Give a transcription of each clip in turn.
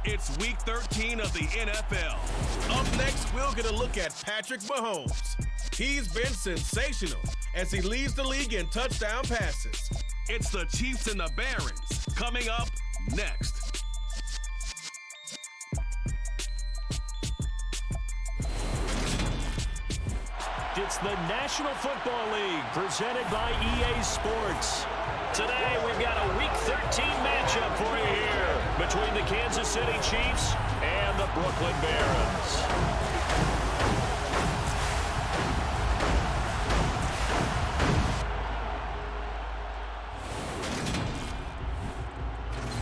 It's Week 13 of the NFL. Up next, we'll get a look at Patrick Mahomes. He's been sensational as he leads the league in touchdown passes. It's the Chiefs and the Barons coming up next. It's the National Football League presented by EA Sports. Today we've got a Week 13 matchup for you here between the Kansas City Chiefs and the Brooklyn Barons.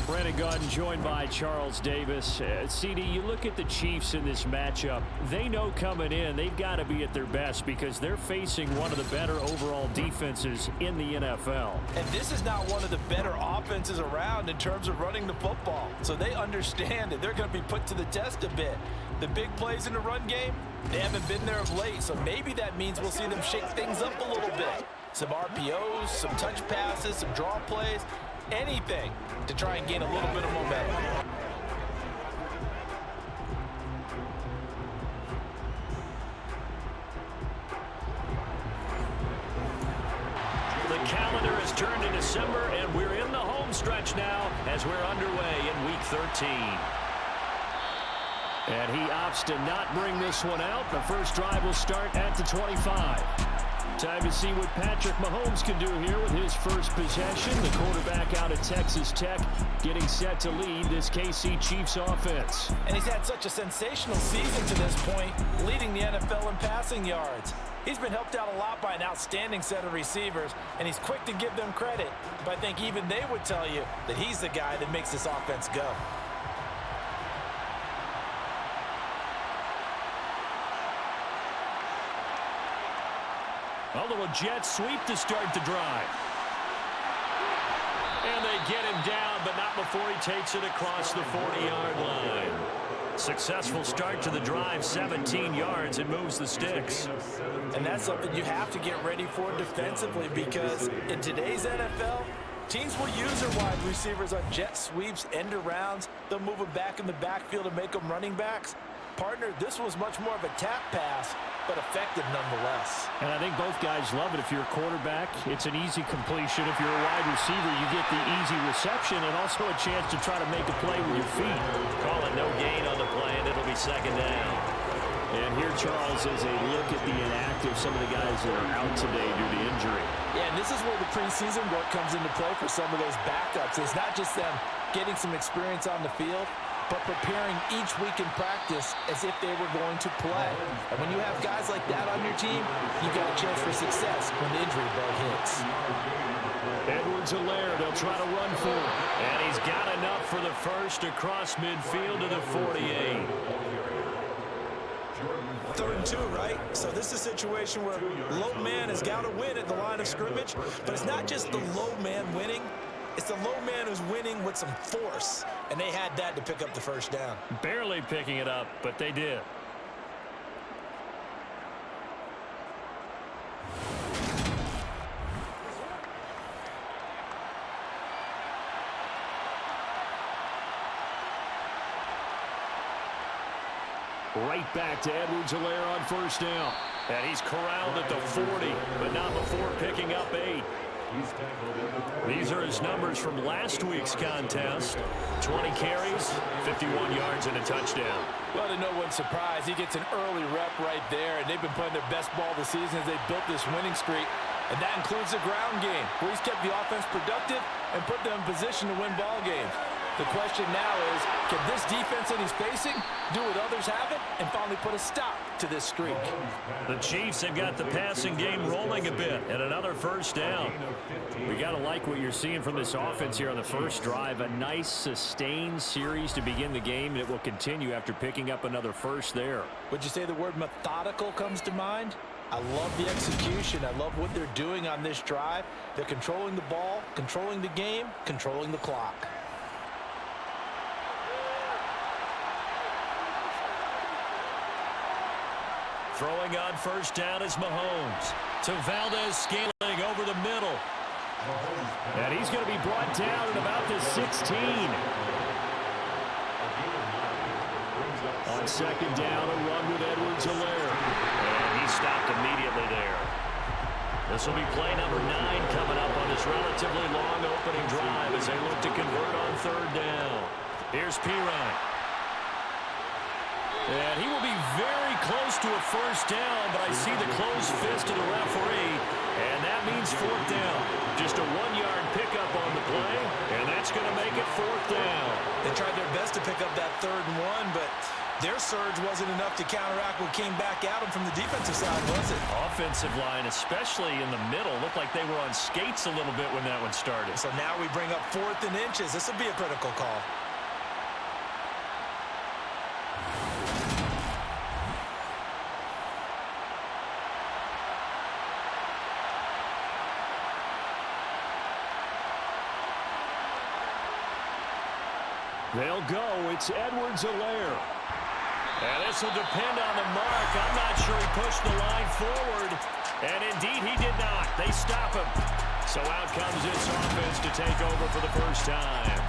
Brandon Gaudin joined by Charles Davis. CD, you look at the Chiefs in this matchup. They know coming in they've got to be at their best because they're facing one of the better overall defenses in the NFL. And this is not one of the better offenses around in terms of running the football. So they understand that they're going to be put to the test a bit. The big plays in the run game, they haven't been there of late. So maybe that means we'll see them shake things up a little bit. Some RPOs, some touch passes, some draw plays. Anything to try and gain a little bit of momentum. The calendar has turned to December, and we're in the home stretch now as we're underway in Week 13. And he opts to not bring this one out. The first drive will start at the 25. Time to see what Patrick Mahomes can do here with his first possession. The quarterback out of Texas Tech getting set to lead this KC Chiefs offense. And he's had such a sensational season to this point, leading the NFL in passing yards. He's been helped out a lot by an outstanding set of receivers, and he's quick to give them credit. But I think even they would tell you that he's the guy that makes this offense go. A little jet sweep to start the drive. And they get him down, but not before he takes it across the 40-yard line. Successful start to the drive, 17 yards, and moves the sticks. And that's something you have to get ready for defensively because in today's NFL, teams will use their wide receivers on jet sweeps, end arounds. They'll move them back in the backfield and make them running backs. Partner, this was much more of a tap pass, but effective nonetheless. And I think both guys love it. If you're a quarterback, it's an easy completion. If you're a wide receiver, you get the easy reception and also a chance to try to make a play with your feet. Call it no gain on the play, and it'll be second down. And here, Charles, is a look at the inactive, some of the guys that are out today due to injury. Yeah, and this is where the preseason work comes into play for some of those backups. It's not just them getting some experience on the field, but preparing each week in practice as if they were going to play. And when you have guys like that on your team, you've got a chance for success when the injury bug hits. Edwards-Helaire, they'll try to run for him. And he's got enough for the first across midfield to the 48. 3rd and 2, right? So this is a situation where low man has got to win at the line of scrimmage, but it's not just the low man winning. It's the low man who's winning with some force, and they had that to pick up the first down. Barely picking it up, but they did. Right back to Edwards-Helaire on first down. And he's corralled at the 40, but not before picking up 8. These are his numbers from last week's contest. 20 carries, 51 yards, and a touchdown. Well, to no one's surprise, he gets an early rep right there, and they've been playing their best ball this season as they built this winning streak. And that includes the ground game, where he's kept the offense productive and put them in position to win ball games. The question now is, can this defense that he's facing do what others haven't and finally put a stop to this streak? The Chiefs have got the passing game rolling a bit and another first down. We got to like what you're seeing from this offense here on the first drive. A nice sustained series to begin the game, and it will continue after picking up another first there. Would you say the word methodical comes to mind? I love the execution. I love what they're doing on this drive. They're controlling the ball, controlling the game, controlling the clock. Throwing on first down is Mahomes. To Valdez-Scantling over the middle. And he's going to be brought down at about the 16. On second down, a run with Edwards-Helaire. And he stopped immediately there. This will be play number 9 coming up on this relatively long opening drive as they look to convert on third down. Here's Pirine. And he will be very close to a first down, but I see the closed fist of the referee, and that means fourth down. Just a 1-yard pickup on the play, and that's going to make it fourth down. They tried their best to pick up that 3rd and 1, but their surge wasn't enough to counteract what came back at them from the defensive side, was it? Offensive line, especially in the middle, looked like they were on skates a little bit when that one started. So now we bring up 4th and inches. This will be a critical call. They'll go. It's Edwards-Helaire. And this will depend on the mark. I'm not sure he pushed the line forward. And indeed, he did not. They stop him. So out comes this offense to take over for the first time.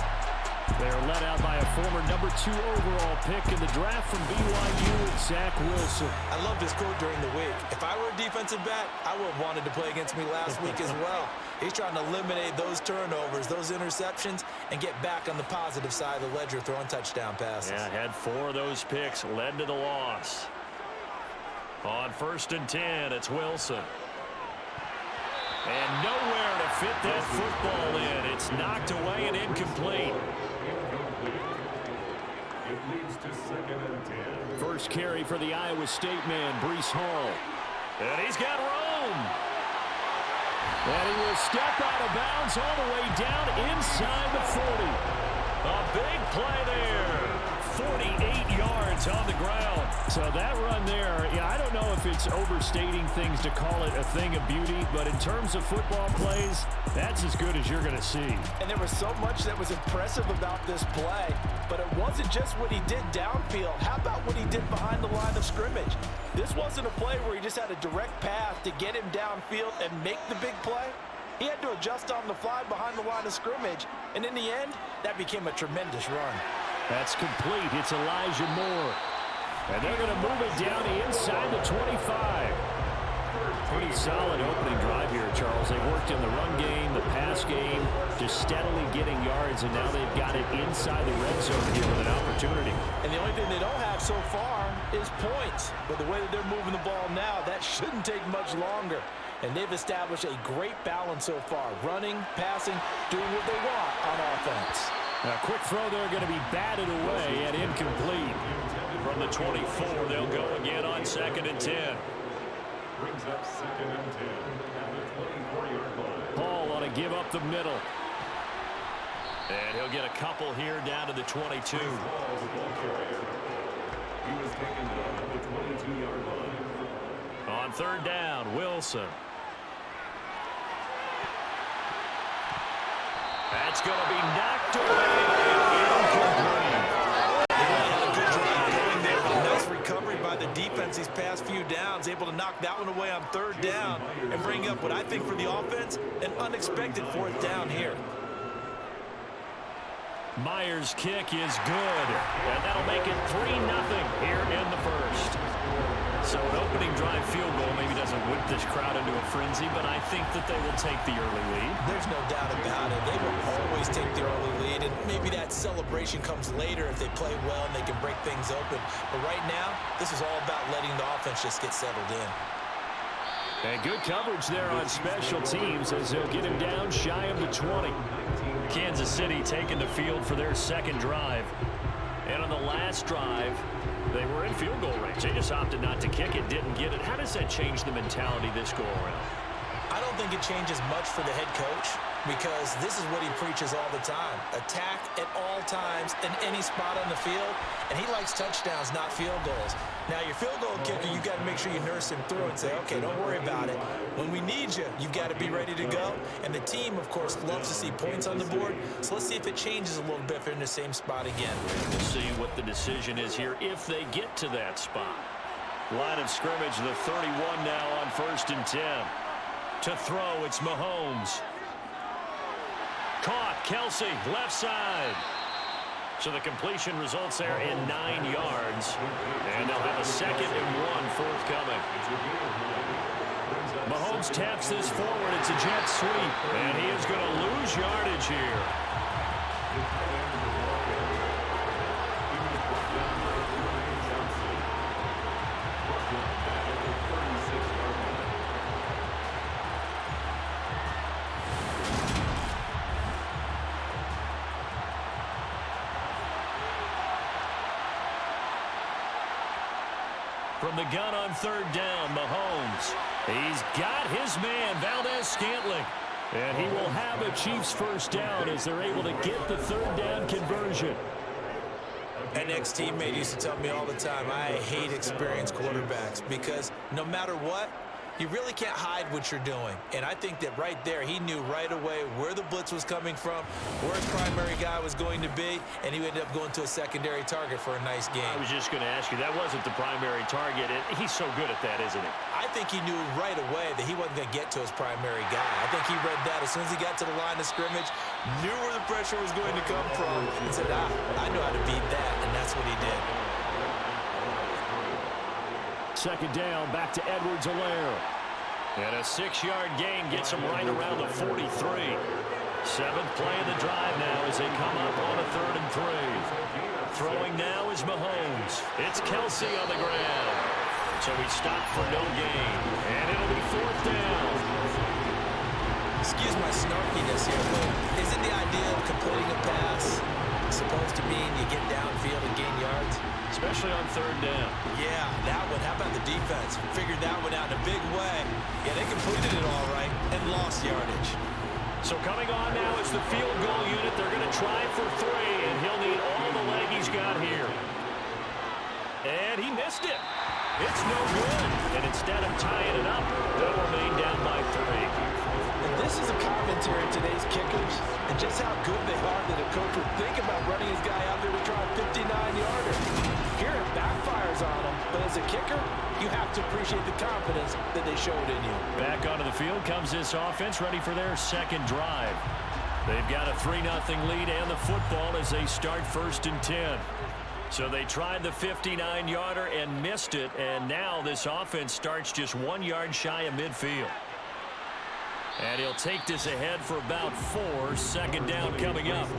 They're led out by a former number 2 overall pick in the draft from BYU, Zach Wilson. I love this quote during the week. If I were a defensive back, I would have wanted to play against me last week as well. He's trying to eliminate those turnovers, those interceptions, and get back on the positive side of the ledger throwing touchdown passes. Yeah, had 4 of those picks, led to the loss. On 1st and 10, it's Wilson. And nowhere to fit that football in. It's knocked away and incomplete. It leads to 2nd and 10. First carry for the Iowa State man, Breece Hall. And he's got room. And he will step out of bounds all the way down inside the 40. A big play there. 48 yards on the ground. So that run there, yeah, I don't know if it's overstating things to call it a thing of beauty, but in terms of football plays, that's as good as you're going to see. And there was so much that was impressive about this play, but it wasn't just what he did downfield. How about what he did behind the line of scrimmage? This wasn't a play where he just had a direct path to get him downfield and make the big play. He had to adjust on the fly behind the line of scrimmage, and in the end, that became a tremendous run. That's complete. It's Elijah Moore. And they're going to move it down inside the 25. Pretty solid opening drive here, Charles. They've worked in the run game, the pass game, just steadily getting yards, and now they've got it inside the red zone here with an opportunity. And the only thing they don't have so far is points. But the way that they're moving the ball now, that shouldn't take much longer. And they've established a great balance so far. Running, passing, doing what they want on offense. A quick throw there going to be batted away and incomplete. From the 24, they'll go again on 2nd and 10. Brings up 2nd and 10 at the 24-yard line. Paul on a give up the middle. And he'll get a couple here down to the 22. He was taken down at the 22-yard line. On 3rd down, Wilson. That's going to be knocked away and incomplete. Nice recovery by the defense these past few downs, able to knock that one away on 3rd down and bring up what I think for the offense, an unexpected 4th down here. Myers' kick is good, and that'll make it 3-0 here in the first. So an opening drive field goal maybe doesn't whip this crowd into a frenzy, but I think that they will take the early lead. There's no doubt about it. They will always take the early lead, and maybe that celebration comes later if they play well and they can break things open. But right now, this is all about letting the offense just get settled in. And good coverage there on special teams as they'll get him down shy of the 20. Kansas City taking the field for their 2nd drive. And on the last drive, they were in field goal range. They just opted not to kick it, didn't get it. How does that change the mentality this go around? I don't think it changes much for the head coach because this is what he preaches all the time. Attack at all times in any spot on the field, and he likes touchdowns, not field goals. Now, your field goal kicker, you've got to make sure you nurse him through and say, okay, don't worry about it. When we need you, you've got to be ready to go. And the team, of course, loves to see points on the board. So let's see if it changes a little bit if they're in the same spot again. We'll see what the decision is here if they get to that spot. Line of scrimmage, the 31 now on 1st and 10. To throw, it's Mahomes. Caught, Kelsey, left side. So the completion results there in 9 yards. And they'll have a 2nd and 1 forthcoming. Mahomes taps this forward. It's a jet sweep. And he is going to lose yardage here. From the gun on 3rd down, Mahomes. He's got his man, Valdez-Scantling. And he will have a Chiefs 1st down as they're able to get the 3rd down conversion. An ex-teammate used to tell me all the time, I hate experienced quarterbacks because no matter what, you really can't hide what you're doing. And I think that right there, he knew right away where the blitz was coming from, where his primary guy was going to be, and he ended up going to a secondary target for a nice game. I was just going to ask you, that wasn't the primary target. He's so good at that, isn't he? I think he knew right away that he wasn't going to get to his primary guy. I think he read that as soon as he got to the line of scrimmage, knew where the pressure was going to come from, and said, I know how to beat that, and that's what he did. 2nd down, back to Edwards-Helaire. And a 6-yard gain gets him right around the 43. 7th play of the drive now as they come up on a 3rd and 3. Throwing now is Mahomes. It's Kelsey on the ground. So he stopped for no gain. And it'll be 4th down. Excuse my snarkiness here, but isn't the idea of completing a pass supposed to mean you get downfield and gain yards? Especially on 3rd down. Yeah, that one. How about the defense? Figured that one out in a big way. Yeah, they completed it all right and lost yardage. So coming on now is the field goal unit. They're going to try for 3, and he'll need all the leg he's got here. And he missed it. It's no good. And instead of tying it up, they'll remain down by 3. And this is a commentary on today's kickers and just how good they are that a coach would think about running his guy out there to try a 59-yarder. Here it backfires on him, but as a kicker, you have to appreciate the confidence that they showed in you. Back onto the field comes this offense, ready for their 2nd drive. They've got a 3-0 lead and the football as they start 1st and 10. So they tried the 59-yarder and missed it, and now this offense starts just 1 yard shy of midfield. And he'll take this ahead for about 4. 2nd down coming up.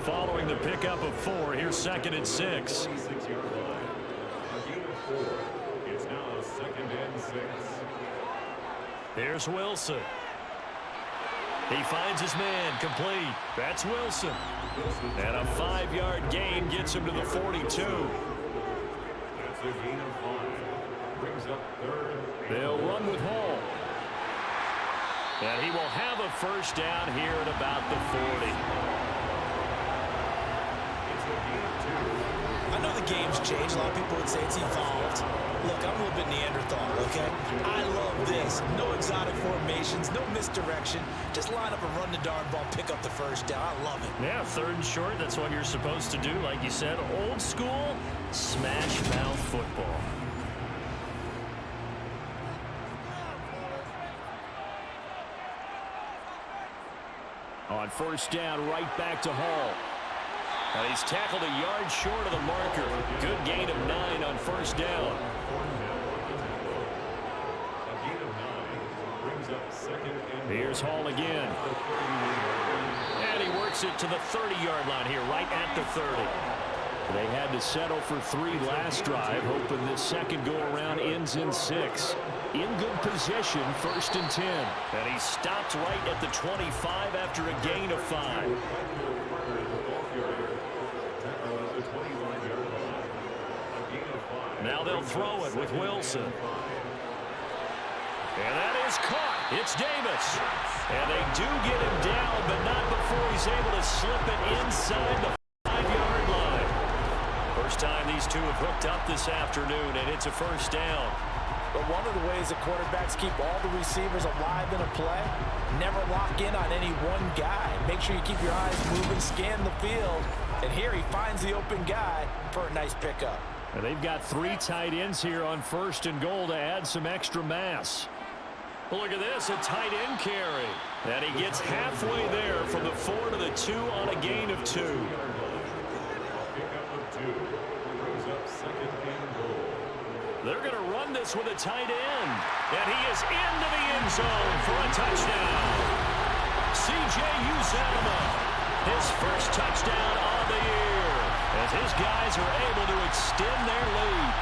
Following the pickup of 4, here's 2nd and 6. It's now 2nd and 6. Here's Wilson. He finds his man, complete. That's Wilson. And a 5-yard gain gets him to the 42. That's a gain of 5. Brings up 3rd. They'll run with Hall. And he will have a 1st down here at about the 40. I know the game's changed. A lot of people would say it's evolved. Look, I'm a little bit Neanderthal, okay? I love this. No exotic formations, no misdirection. Just line up and run the darn ball, pick up the 1st down. I love it. Yeah, 3rd and short, that's what you're supposed to do. Like you said, old school, smash mouth football. On 1st down, right back to Hall. And he's tackled a yard short of the marker. Good gain of 9 on 1st down. Here's Hall again. And he works it to the 30-yard line here, right at the 30. They had to settle for 3 last drive, hoping this 2nd go-around ends in 6. In good position, 1st and 10. And he stopped right at the 25 after a gain of 5. Now they'll throw it with Wilson. And that is caught. It's Davis. And they do get him down, but not before he's able to slip it inside the 5-yard line. First time these two have hooked up this afternoon, and it's a 1st down. But one of the ways the quarterbacks keep all the receivers alive in a play, never lock in on any one guy. Make sure you keep your eyes moving, scan the field. And here he finds the open guy for a nice pickup. And they've got 3 tight ends here on 1st and goal to add some extra mass. Look at this, a tight end carry. And he gets halfway there from the 4 to the 2 on a gain of 2. Brings up second and goal. They're going to run this with a tight end. And he is into the end zone for a touchdown. C.J. Uzomah, his first touchdown on the year, as his guys are able to extend their lead.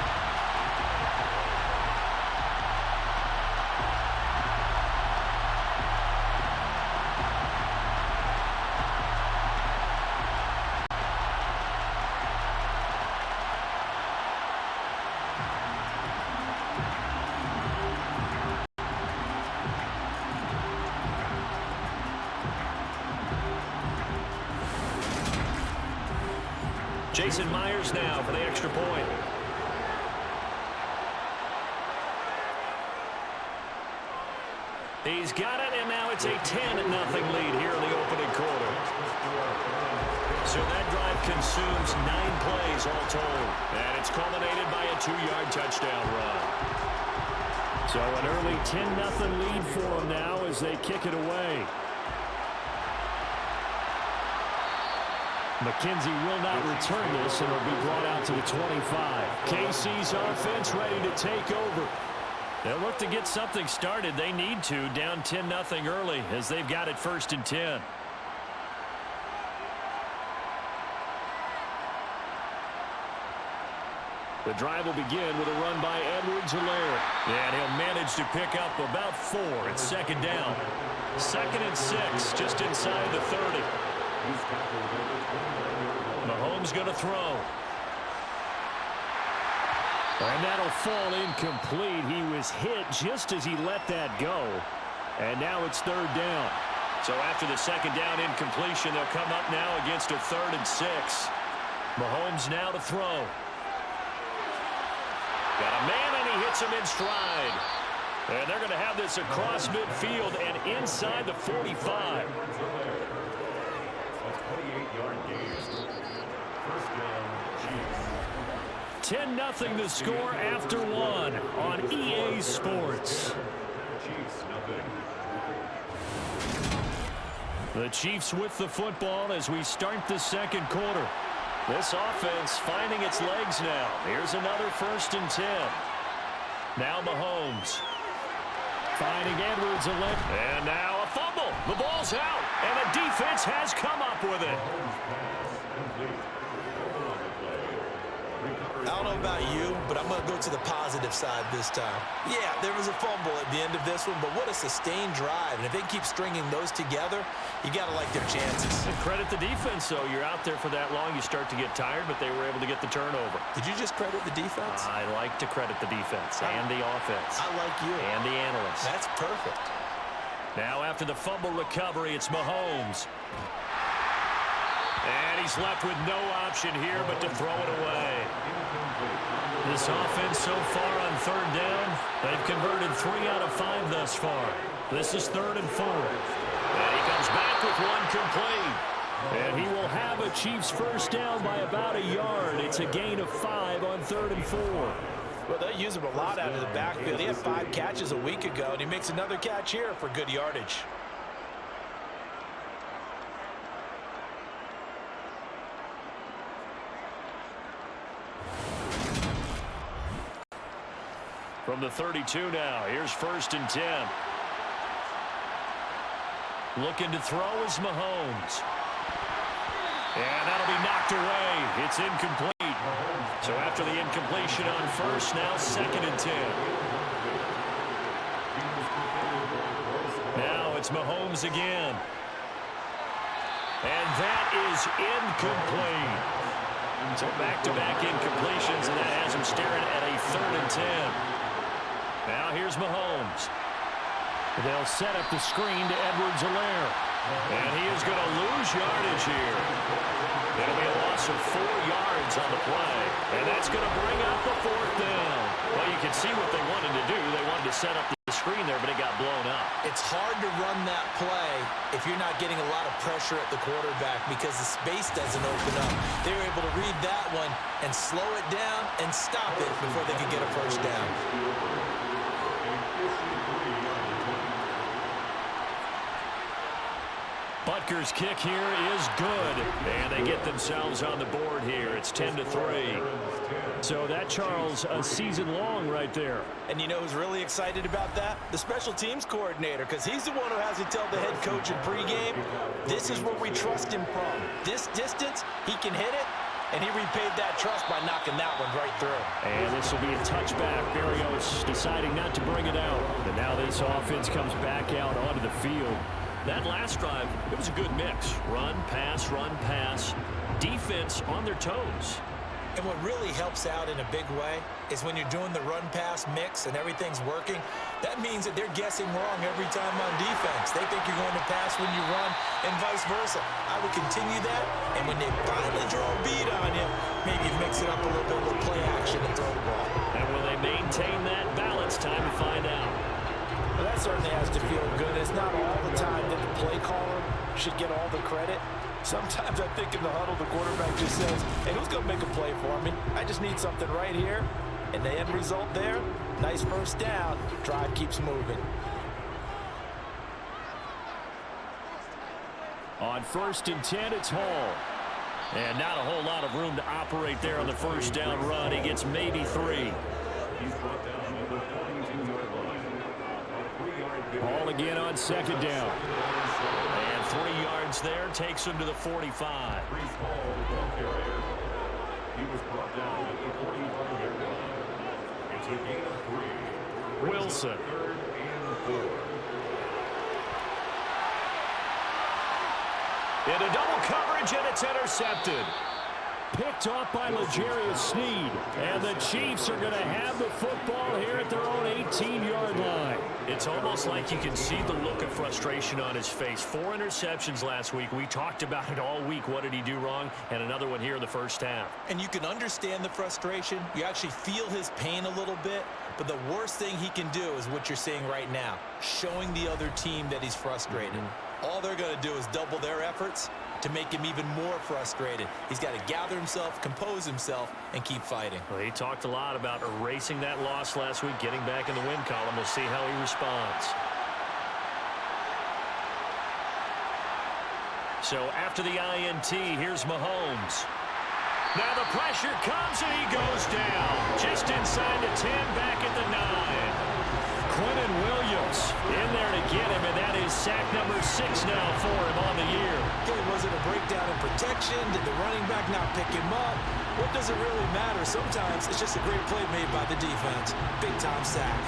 Jason Myers now for the extra point. He's got it, and now it's a 10-0 lead here in the opening quarter. So that drive consumes 9 plays all told, and it's culminated by a 2-yard touchdown run. So an early 10-0 lead for them now as they kick it away. McKenzie will not return this, and it'll be brought out to the 25. KC's offense ready to take over. They'll look to get something started. They need to, down 10-0 early, as they've got it 1st and 10. The drive will begin with a run by Edwards-Helaire. And he'll manage to pick up about 4 at 2nd down. 2nd and 6, just inside the 30. Mahomes going to throw. And that'll fall incomplete. He was hit just as he let that go. And now it's 3rd down. So after the 2nd down incompletion, they'll come up now against a 3rd and 6. Mahomes now to throw. Got a man, and he hits him in stride. And they're going to have this across midfield and inside the 45. 28-yard gain. 1st down, Chiefs. 10-0 the score after 1 on EA Sports. Chiefs, nothing. The Chiefs with the football as we start the 2nd quarter. This offense finding its legs now. Here's another 1st and 10. Now Mahomes. Finding Edwards-Helaire. And now a fumble. The ball's out. And the defense has come up with it. I don't know about you, but I'm going to go to the positive side this time. Yeah, there was a fumble at the end of this one, but what a sustained drive. And if they keep stringing those together, you got to like their chances. And credit the defense, though. You're out there for that long, you start to get tired, but they were able to get the turnover. Did you just credit the defense? I like to credit the defense and the offense. I like you. And the analysts. That's perfect. Now after the fumble recovery, it's Mahomes. And he's left with no option here but to throw it away. This offense so far on 3rd down, they've converted 3 out of 5 thus far. This is 3rd and 4. And he comes back with one complete. And he will have a Chiefs 1st down by about a yard. It's a gain of 5 on 3rd and 4. Well, they use him a lot out of the backfield. He had 5 catches a week ago, and he makes another catch here for good yardage. From the 32 now, here's 1st and 10. Looking to throw is Mahomes. And that'll be knocked away. It's incomplete. So after the incompletion on 1st, now 2nd and 10. Now it's Mahomes again. And that is incomplete. So back-to-back incompletions, and that has him staring at a 3rd and 10. Now here's Mahomes. They'll set up the screen to Edwards-Helaire. And he is going to lose yardage here. It'll be a loss of 4 yards on the play. And that's going to bring up the 4th down. Well, you can see what they wanted to do. They wanted to set up the screen there, but it got blown up. It's hard to run that play if you're not getting a lot of pressure at the quarterback because the space doesn't open up. They were able to read that one and slow it down and stop it before they could get a 1st down. But Rutgers kick here is good, and they get themselves on the board here. It's 10-3. So that, Charles, a season long right there. And you know who's really excited about that? The special teams coordinator, because he's the one who has to tell the head coach in pregame, this is where we trust him from. This distance, he can hit it, and he repaid that trust by knocking that one right through. And this will be a touchback. Berrios deciding not to bring it out. And now this offense comes back out onto the field. That last drive, it was a good mix. Run, pass, defense on their toes. And what really helps out in a big way is when you're doing the run-pass mix and everything's working, that means that they're guessing wrong every time on defense. They think you're going to pass when you run and vice versa. I would continue that, and when they finally draw a beat on you, maybe mix it up a little bit with play action and throw the ball. And will they maintain that balance? Time to find out. Well, that certainly has to feel good. It's not all the time that the play caller should get all the credit. Sometimes I think in the huddle, the quarterback just says, hey, who's going to make a play for me? I just need something right here. And the end result there, nice first down. Drive keeps moving. On 1st and 10, it's Hall. And not a whole lot of room to operate there on the first down run. He gets maybe 3. Hall again on 2nd down. And 3 yards there takes him to the 45. He was brought down at the 45-yard line. It's a gain of 3. Wilson. 3rd and 4. Into double coverage, and it's intercepted. Picked off by L'Jarius Sneed. And the Chiefs are going to have the football here at their own 18-yard line. It's almost like you can see the look of frustration on his face. 4 interceptions last week. We talked about it all week. What did he do wrong? And another one here in the first half. And you can understand the frustration. You actually feel his pain a little bit. But the worst thing he can do is what you're seeing right now, showing the other team that he's frustrated. All they're going to do is double their efforts to make him even more frustrated. He's got to gather himself, compose himself, and keep fighting. Well, he talked a lot about erasing that loss last week, getting back in the win column. We'll see how he responds. So after the INT, here's Mahomes. Now the pressure comes, and he goes down. Just inside the 10, back at the 9. Quentin Williams in there to get him, and that is sack number 6 now for him on the year. Was it a breakdown in protection? Did the running back not pick him up? What does it really matter? Sometimes it's just a great play made by the defense. Big-time sack.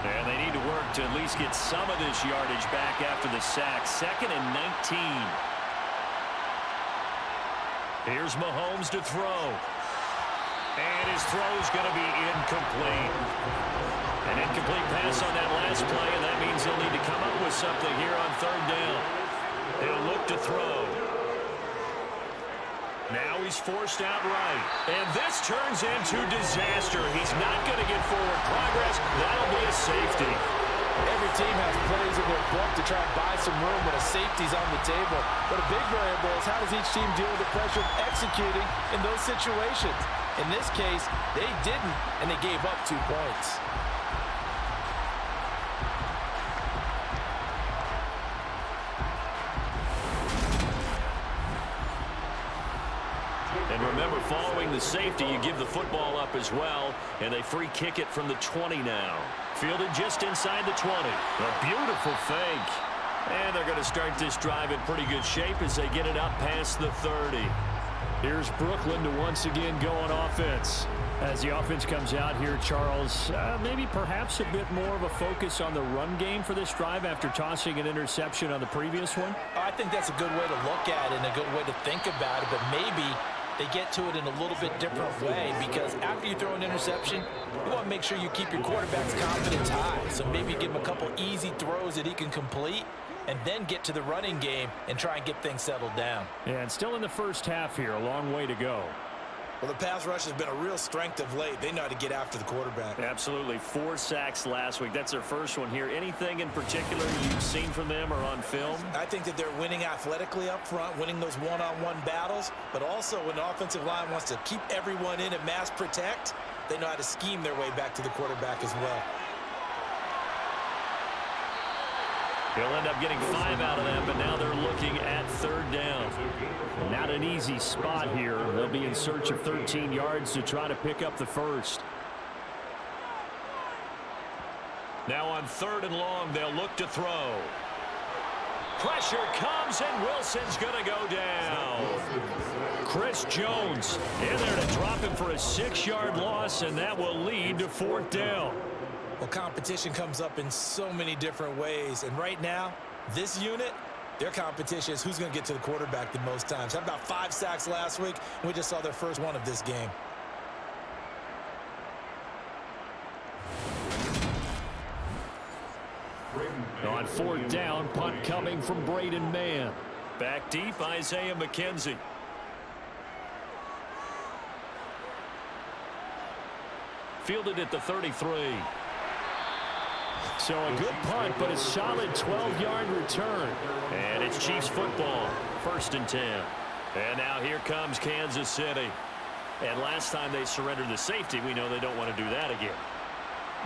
And they need to work to at least get some of this yardage back after the sack. 2nd and 19. Here's Mahomes to throw. And his throw's going to be incomplete. An incomplete pass on that last play, and that means he'll need to come up with something here on 3rd down. He'll look to throw. Now he's forced out right. And this turns into disaster. He's not going to get forward progress. That'll be a safety. Every team has plays in their book to try and buy some room when a safety's on the table. But a big variable is how does each team deal with the pressure of executing in those situations. In this case, they didn't, and they gave up 2 points. And remember, following the safety, you give the football up as well, and they free kick it from the 20 now. Fielded just inside the 20. A beautiful fake. And they're going to start this drive in pretty good shape as they get it up past the 30. Here's Brooklyn to once again go on offense. As the offense comes out here, Charles, maybe perhaps a bit more of a focus on the run game for this drive after tossing an interception on the previous one? I think that's a good way to look at it and a good way to think about it, but maybe they get to it in a little bit different way, because after you throw an interception, you want to make sure you keep your quarterback's confidence high. So maybe give him a couple easy throws that he can complete, and then get to the running game and try and get things settled down. And still in the first half here, a long way to go. Well, the pass rush has been a real strength of late. They know how to get after the quarterback. Absolutely. 4 sacks last week. That's their first one here. Anything in particular you've seen from them or on film? I think that they're winning athletically up front, winning those one-on-one battles, but also when the offensive line wants to keep everyone in and mass protect, they know how to scheme their way back to the quarterback as well. He'll end up getting 5 out of that, but now they're looking at 3rd down. Not an easy spot here. They'll be in search of 13 yards to try to pick up the first. Now on 3rd and long, they'll look to throw. Pressure comes, and Wilson's going to go down. Chris Jones in there to drop him for a 6-yard loss, and that will lead to 4th down. Well, competition comes up in so many different ways. And right now, this unit, their competition is who's going to get to the quarterback the most times. How about 5 sacks last week? We just saw their first one of this game. On 4th down, punt coming from Braden Mann. Back deep, Isaiah McKenzie. Fielded at the 33. So a good punt, but a solid 12-yard return. And it's Chiefs football, 1st and 10. And now here comes Kansas City. And last time they surrendered the safety, we know they don't want to do that again.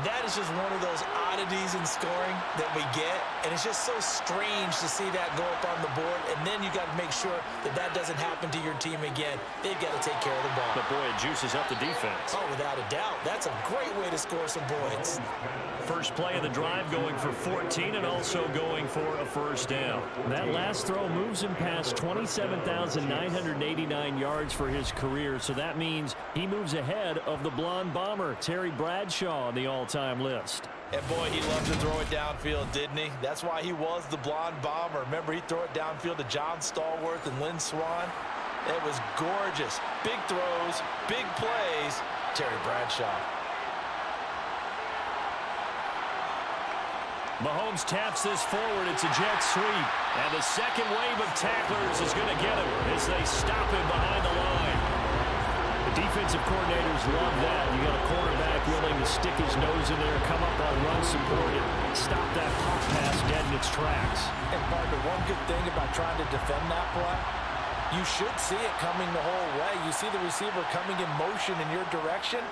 That is just one of those oddities in scoring that we get, and it's just so strange to see that go up on the board, and then you got to make sure that that doesn't happen to your team again. They've got to take care of the ball. But, boy, it juices up the defense. Oh, without a doubt. That's a great way to score some points. First play of the drive going for 14 and also going for a 1st down. That last throw moves him past 27,989 yards for his career, so that means he moves ahead of the blonde bomber, Terry Bradshaw, on the all-time list. And boy, he loved to throw it downfield, didn't he? That's why he was the blonde bomber. Remember, he'd throw it downfield to John Stallworth and Lynn Swann. It was gorgeous. Big throws, big plays. Terry Bradshaw. Mahomes taps this forward. It's a jet sweep. And the second wave of tacklers is going to get him as they stop him behind the line. The defensive coordinators love that. You got a quarterback willing to stick his nose in there, come up on run support, and stop that pop pass dead in its tracks. And partner, one good thing about trying to defend that play, you should see it coming the whole way. You see the receiver coming in motion in your direction.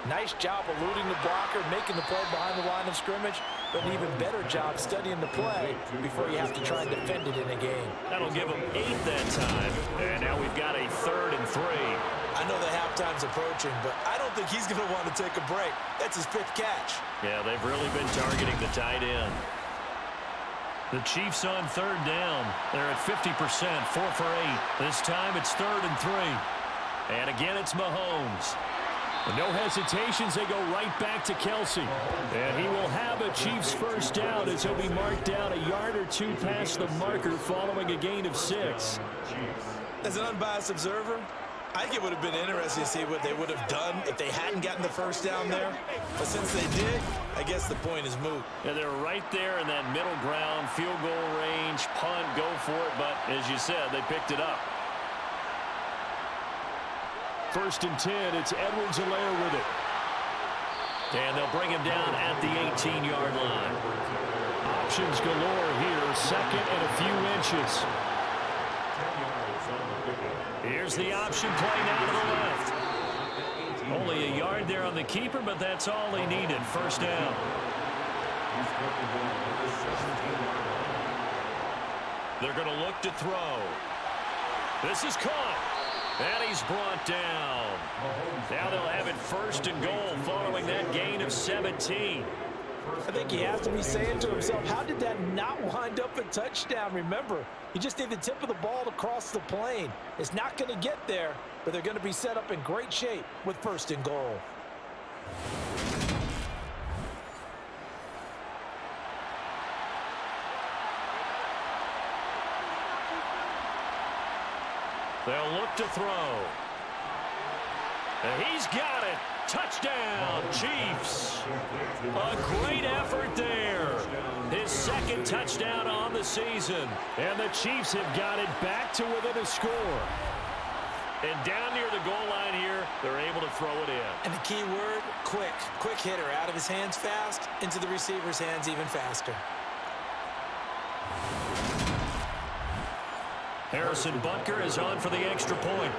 Nice job eluding the blocker, making the play behind the line of scrimmage, but an even better job studying the play before you have to try and defend it in a game. That'll give him 8 that time. And now we've got a 3rd and 3. I know the halftime's approaching, but I don't think he's going to want to take a break. That's his 5th catch. Yeah, they've really been targeting the tight end. The Chiefs on 3rd down. They're at 50%, 4 for 8. This time it's 3rd and 3. And again, it's Mahomes. No hesitations, they go right back to Kelsey. And he will have a Chiefs 1st down as he'll be marked down a yard or 2 past the marker following a gain of 6. As an unbiased observer, I think it would have been interesting to see what they would have done if they hadn't gotten the 1st down there. But since they did, I guess the point is moot. Yeah, they're right there in that middle ground, field goal range, punt, go for it. But as you said, they picked it up. 1st and 10, it's Edwards-Helaire with it. And they'll bring him down at the 18-yard line. Options galore here, 2nd and a few inches. Here's the option play now to the left. Only a yard there on the keeper, but that's all he needed. 1st down. They're going to look to throw. This is caught. And he's brought down. Now they'll have it 1st and goal following that gain of 17. I think he has to be saying to himself, how did that not wind up a touchdown? Remember, you just need the tip of the ball to cross the plane. It's not going to get there, but they're going to be set up in great shape with 1st and goal. They'll look to throw. And he's got it. Touchdown, Chiefs. A great effort there. His 2nd touchdown on the season. And the Chiefs have got it back to within a score. And down near the goal line here, they're able to throw it in. And the key word, quick. Quick hitter, out of his hands fast, into the receiver's hands even faster. Harrison Butker is on for the extra point.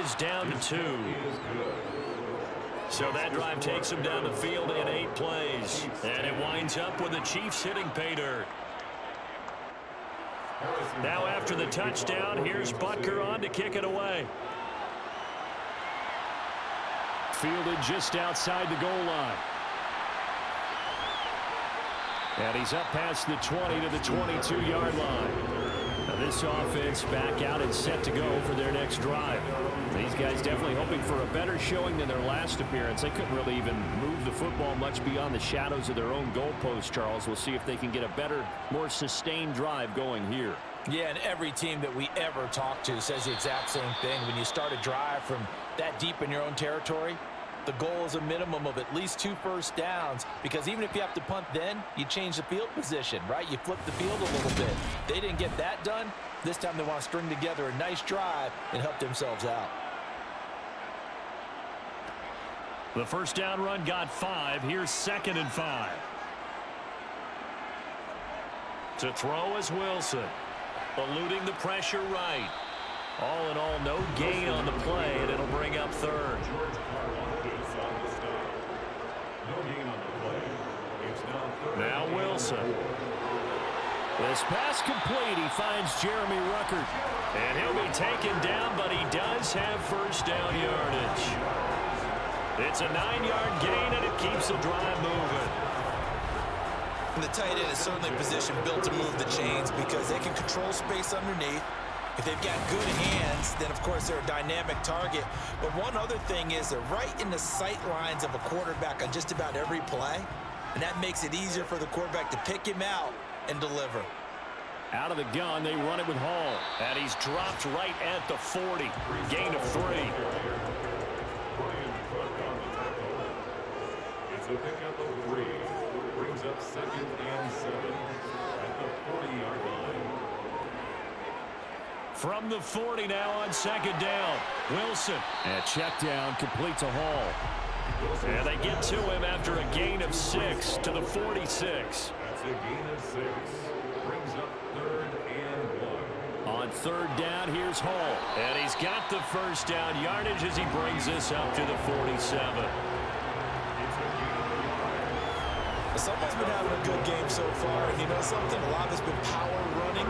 is down to 2. So that drive takes them down the field in 8 plays. And it winds up with the Chiefs hitting pay dirt. Now after the touchdown, here's Butker on to kick it away. Fielded just outside the goal line. And he's up past the 20 to the 22-yard line. Now this offense back out and set to go for their next drive. These guys definitely hoping for a better showing than their last appearance. They couldn't really even move the football much beyond the shadows of their own goalpost, Charles. We'll see if they can get a better, more sustained drive going here. Yeah, and every team that we ever talk to says the exact same thing. When you start a drive from that deep in your own territory, the goal is a minimum of at least 2 first downs, because even if you have to punt then, you change the field position, right? You flip the field a little bit. They didn't get that done. This time they want to string together a nice drive and help themselves out. The first down run got 5. Here's 2nd and 5. To throw is Wilson. Eluding the pressure right. All in all, no gain on the play, and it'll bring up 3rd. Now Wilson. This pass complete. He finds Jeremy Ruckert. And he'll be taken down, but he does have first down yardage. It's a 9-yard gain, and it keeps the drive moving. And the tight end is certainly a position built to move the chains because they can control space underneath. If they've got good hands, then of course they're a dynamic target. But one other thing is they're right in the sight lines of a quarterback on just about every play. And that makes it easier for the quarterback to pick him out and deliver. Out of the gun, they run it with Hall. And he's dropped right at the 40. Gain of 3. It's a pickup of 3. Brings up 2nd and 7 at the 40-yard line. From the 40 now on 2nd down. Wilson. And check down, complete to Hall. And they get to him after a gain of 6 to the 46. That's a gain of 6. Brings up 3rd and 1. On 3rd down, here's Hall. And he's got the first down yardage as he brings this up to the 47. Someone's been having a good game so far, and you know something? A lot of it's been power running.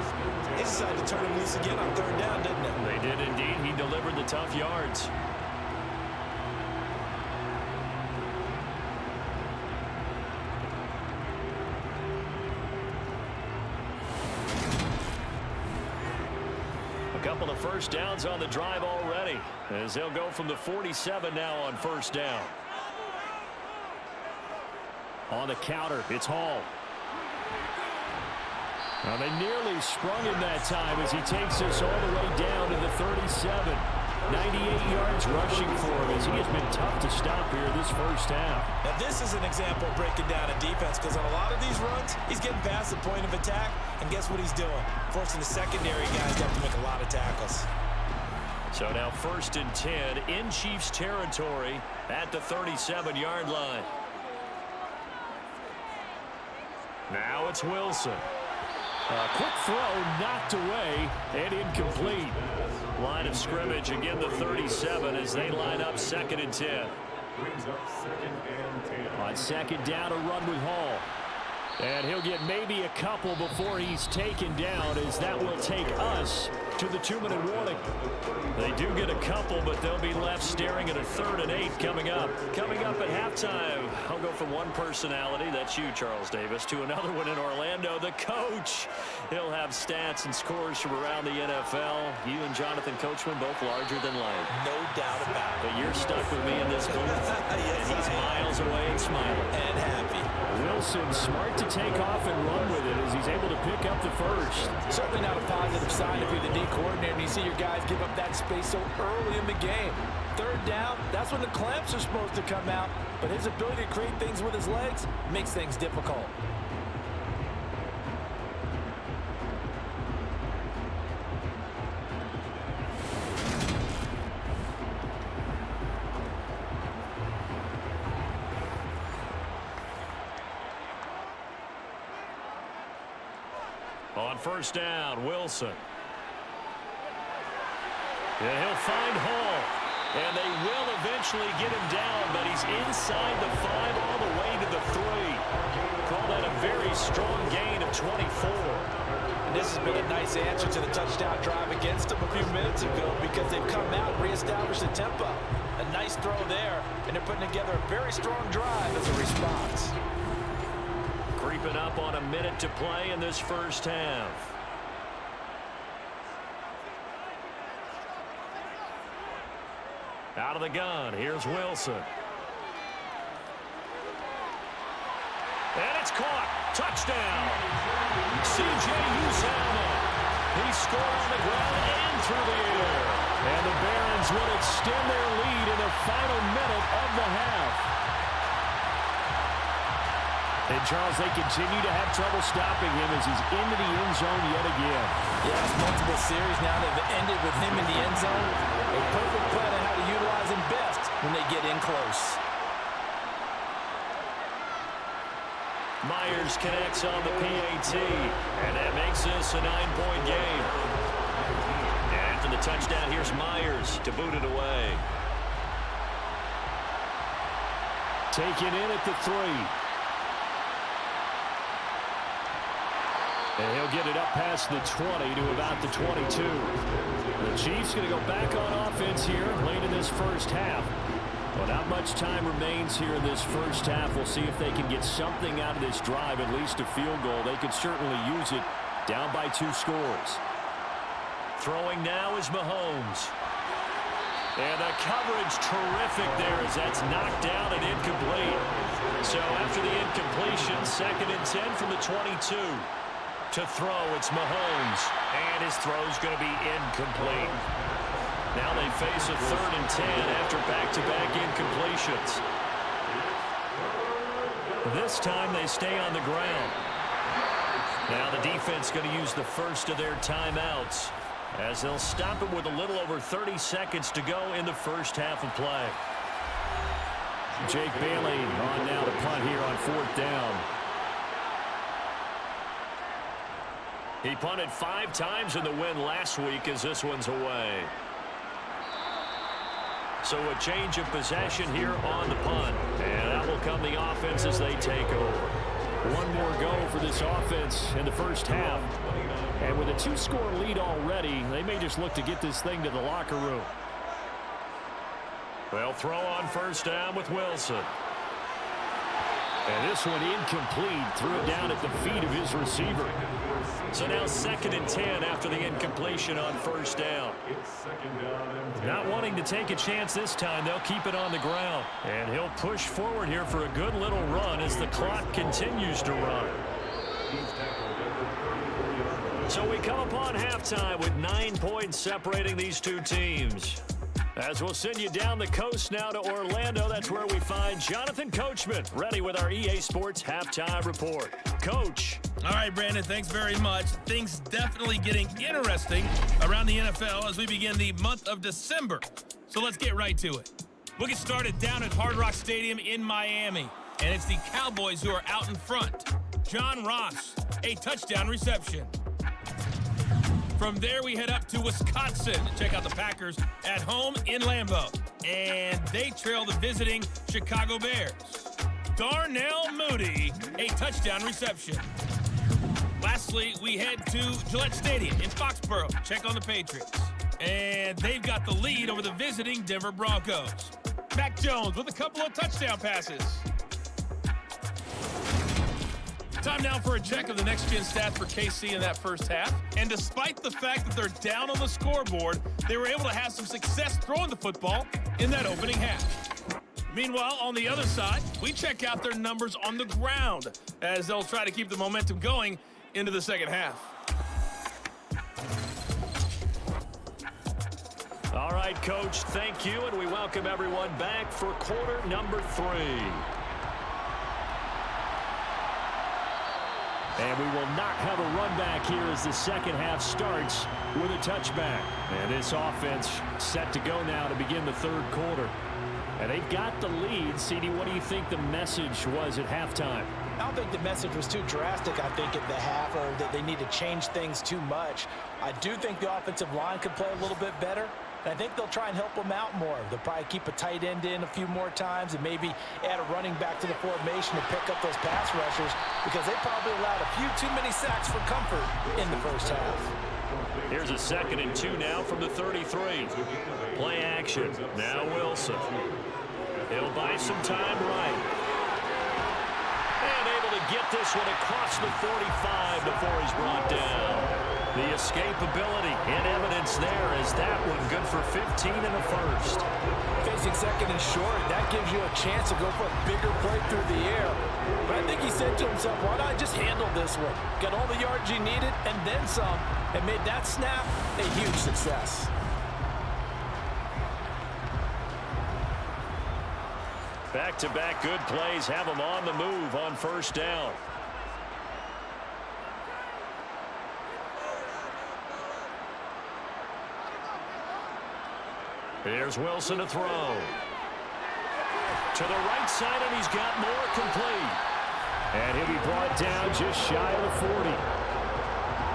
They decided to turn him loose again on 3rd down, didn't they? They did indeed. He delivered the tough yards. A couple of first downs on the drive already, as they'll go from the 47 now on 1st down. On the counter, it's Hall. Now they nearly sprung him that time as he takes us all the way down to the 37. 98 yards rushing for him as he has been tough to stop here this first half. Now this is an example of breaking down a defense, because on a lot of these runs, he's getting past the point of attack, and guess what he's doing? Forcing the secondary guys to have to make a lot of tackles. So now 1st and 10 in Chiefs territory at the 37-yard line. Now it's Wilson. A quick throw knocked away and incomplete. Line of scrimmage again, the 37 as they line up 2nd and 10. Brings up 2nd and 10. On 2nd down, a run with Hall. And he'll get maybe a couple before he's taken down, as that will take us to the 2-minute warning. They do get a couple, but they'll be left staring at a 3rd and 8 coming up. Coming up at halftime, I'll go from one personality, that's you, Charles Davis, to another one in Orlando, the coach. He'll have stats and scores from around the NFL. You and Jonathan Coachman both larger than life. No doubt about it. But you're stuck with me in this booth. Yes, and he's miles away and smiling. And happy. Wilson smart to take off and run with it as he's able to pick up the first. Certainly not a positive sign if you're the D coordinator and you see your guys give up that space so early in the game. 3rd down, that's when the clamps are supposed to come out, but his ability to create things with his legs makes things difficult. On 1st down, Wilson. And he'll find Hall. eventually get him down, but he's inside the 5 all the way to the 3. Call that a very strong gain of 24. And this has been a nice answer to the touchdown drive against them a few minutes ago because they've come out and reestablished the tempo. A nice throw there, and they're putting together a very strong drive as a response. Creeping up on a minute to play in this first half. Out of the gun, here's Wilson. And it's caught. Touchdown. C.J. Uzomah. He scored on the ground and through the air. And the Barons will extend their lead in the final minute of the half. And, Charles, they continue to have trouble stopping him as he's into the end zone yet again. Yes, multiple series now that have ended with him in the end zone. A perfect plan on how to utilize him best when they get in close. Myers connects on the PAT, and that makes this a 9-point game. And after the touchdown, here's Myers to boot it away. Taken in at the 3. And he'll get it up past the 20 to about the 22. The Chiefs going to go back on offense here late in this first half. Well, not much time remains here in this first half. We'll see if they can get something out of this drive, at least a field goal. They could certainly use it down by 2 scores. Throwing now is Mahomes. And the coverage terrific there as that's knocked down and incomplete. So after the incompletion, 2nd and 10 from the 22. To throw, it's Mahomes. And his throw's going to be incomplete. Now they face a 3rd and 10 after back-to-back incompletions. This time they stay on the ground. Now the defense going to use the first of their timeouts as they'll stop it with a little over 30 seconds to go in the first half of play. Jake Bailey on now to punt here on 4th down. He punted 5 times in the win last week as this one's away. So a change of possession here on the punt. And that will come the offense as they take over. One more go for this offense in the first half. And with a 2-score lead already, they may just look to get this thing to the locker room. They'll throw on 1st down with Wilson. And this one incomplete. Threw it down at the feet of his receiver. So now 2nd and 10 after the incompletion on 1st down. Not wanting to take a chance this time, they'll keep it on the ground. And he'll push forward here for a good little run as the clock continues to run. So we come upon halftime with 9 points separating these two teams. As we'll send you down the coast now to Orlando, that's where we find Jonathan Coachman ready with our EA Sports Halftime Report. Coach. All right, Brandon, thanks very much. Things definitely getting interesting around the NFL as we begin the month of December. So let's get right to it. We'll get started down at Hard Rock Stadium in Miami. And it's the Cowboys who are out in front. John Ross, a touchdown reception. From there, we head up to Wisconsin to check out the Packers at home in Lambeau. And they trail the visiting Chicago Bears. Darnell Mooney, a touchdown reception. Lastly, we head to Gillette Stadium in Foxborough to check on the Patriots. And they've got the lead over the visiting Denver Broncos. Mac Jones with a couple of touchdown passes. Time now for a check of the next-gen stats for KC in that first half. And despite the fact that they're down on the scoreboard, they were able to have some success throwing the football in that opening half. Meanwhile, on the other side, we check out their numbers on the ground as they'll try to keep the momentum going into the second half. All right, Coach, thank you, and we welcome everyone back for quarter number 3. And we will not have a run back here as the second half starts with a touchback. And this offense set to go now to begin the third quarter. And they've got the lead. CD, what do you think the message was at halftime? I don't think the message was too drastic, I think, at the half, or that they need to change things too much. I do think the offensive line could play a little bit better. I think they'll try and help him out more. They'll probably keep a tight end in a few more times and maybe add a running back to the formation to pick up those pass rushers because they probably allowed a few too many sacks for comfort in the first half. Here's a 2nd and 2 now from the 33. Play action. Now Wilson. He'll buy some time right. And able to get this one across the 45 before he's brought down. The escapability and evidence there as that one good for 15 in the first. Facing 2nd and short, that gives you a chance to go for a bigger play through the air. But I think he said to himself, why not just handle this one? Got all the yards you needed and then some, and made that snap a huge success. Back-to-back good plays have him on the move on first down. Here's Wilson to throw. To the right side, and he's got more complete. And he'll be brought down just shy of the 40.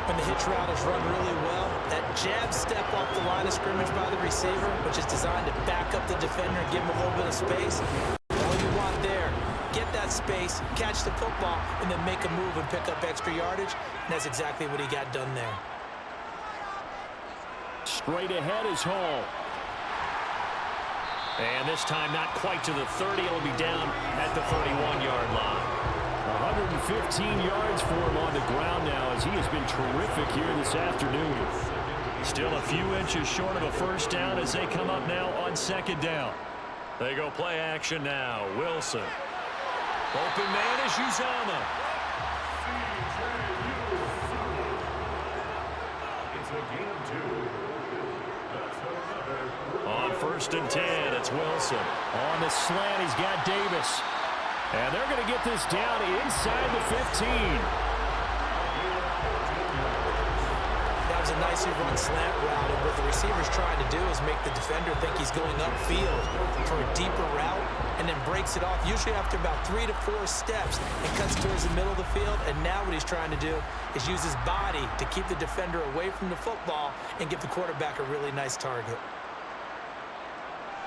When the hitch route is run really well, that jab step off the line of scrimmage by the receiver, which is designed to back up the defender and give him a little bit of space. All you want there, get that space, catch the football, and then make a move and pick up extra yardage. And that's exactly what he got done there. Straight ahead is Hall. And this time not quite to the 30. It'll be down at the 31-yard line. 115 yards for him on the ground now as he has been terrific here this afternoon. Still a few inches short of a first down as they come up now on 2nd down. They go play action now. Wilson. Open man is Uzomah. It's a gain of 2. On 1st and 10, it's Wilson. On the slant, he's got Davis. And they're going to get this down inside the 15. That was a nicely run slant route, and what the receiver's trying to do is make the defender think he's going upfield for a deeper route, and then breaks it off, usually after about 3 to 4 steps, and cuts towards the middle of the field. And now what he's trying to do is use his body to keep the defender away from the football and give the quarterback a really nice target.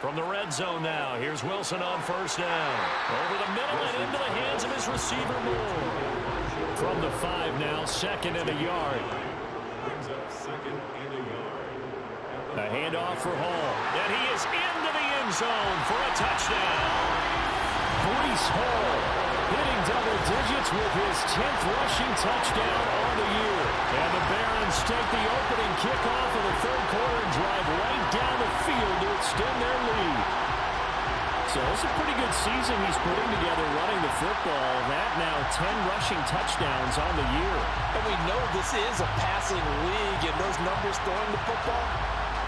From the red zone now, here's Wilson on 1st down. Over the middle and into the hands of his receiver Moore. From the 5 now, 2nd and a yard. Brings up 2nd and a yard. A handoff for Hall. And he is into the end zone for a touchdown. Breece Hall hitting double digits with his 10th rushing touchdown on the year. And the Barons take the opening kickoff of the 3rd quarter and drive right down the field to extend their lead. So it's a pretty good season he's putting together running the football. That now 10 rushing touchdowns on the year. And we know this is a passing league, and those numbers throwing the football,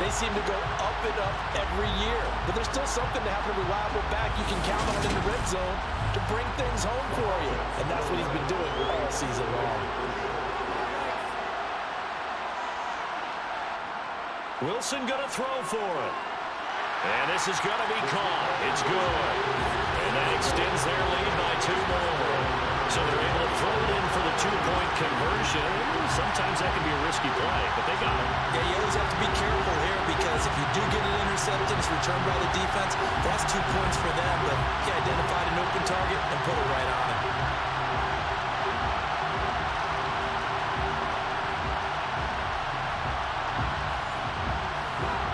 they seem to go up and up every year. But there's still something to have a reliable back you can count on in the red zone to bring things home for you. And that's what he's been doing all season long. Wilson going to throw for it. And this is going to be caught. It's good. And that extends their lead by 2 more. So they're able to throw it in for the 2-point conversion. Sometimes that can be a risky play, but they got it. Yeah, you always have to be careful here because if you do get an interception, it's returned by the defense. That's 2 points for them, but he identified an open target and put it right on him.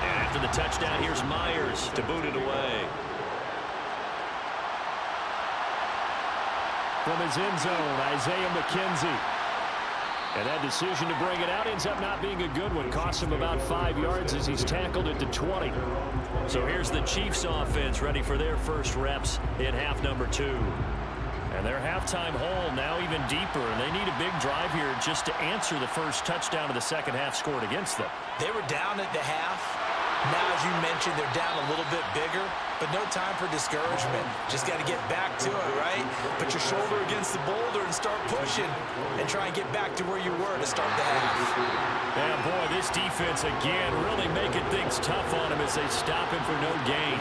And after the touchdown, here's Myers to boot it away. From his end zone, Isaiah McKenzie. And that decision to bring it out ends up not being a good one. Costs him about 5 yards as he's tackled it to 20. So here's the Chiefs offense ready for their first reps in half number 2. And their halftime hole now even deeper, and they need a big drive here just to answer the first touchdown of the second half scored against them. They were down at the half. Now, as you mentioned, they're down a little bit bigger, but no time for discouragement. Just got to get back to it, right? Put your shoulder against the boulder and start pushing and try and get back to where you were to start the half. And boy, this defense again really making things tough on him as they stop him for no gain.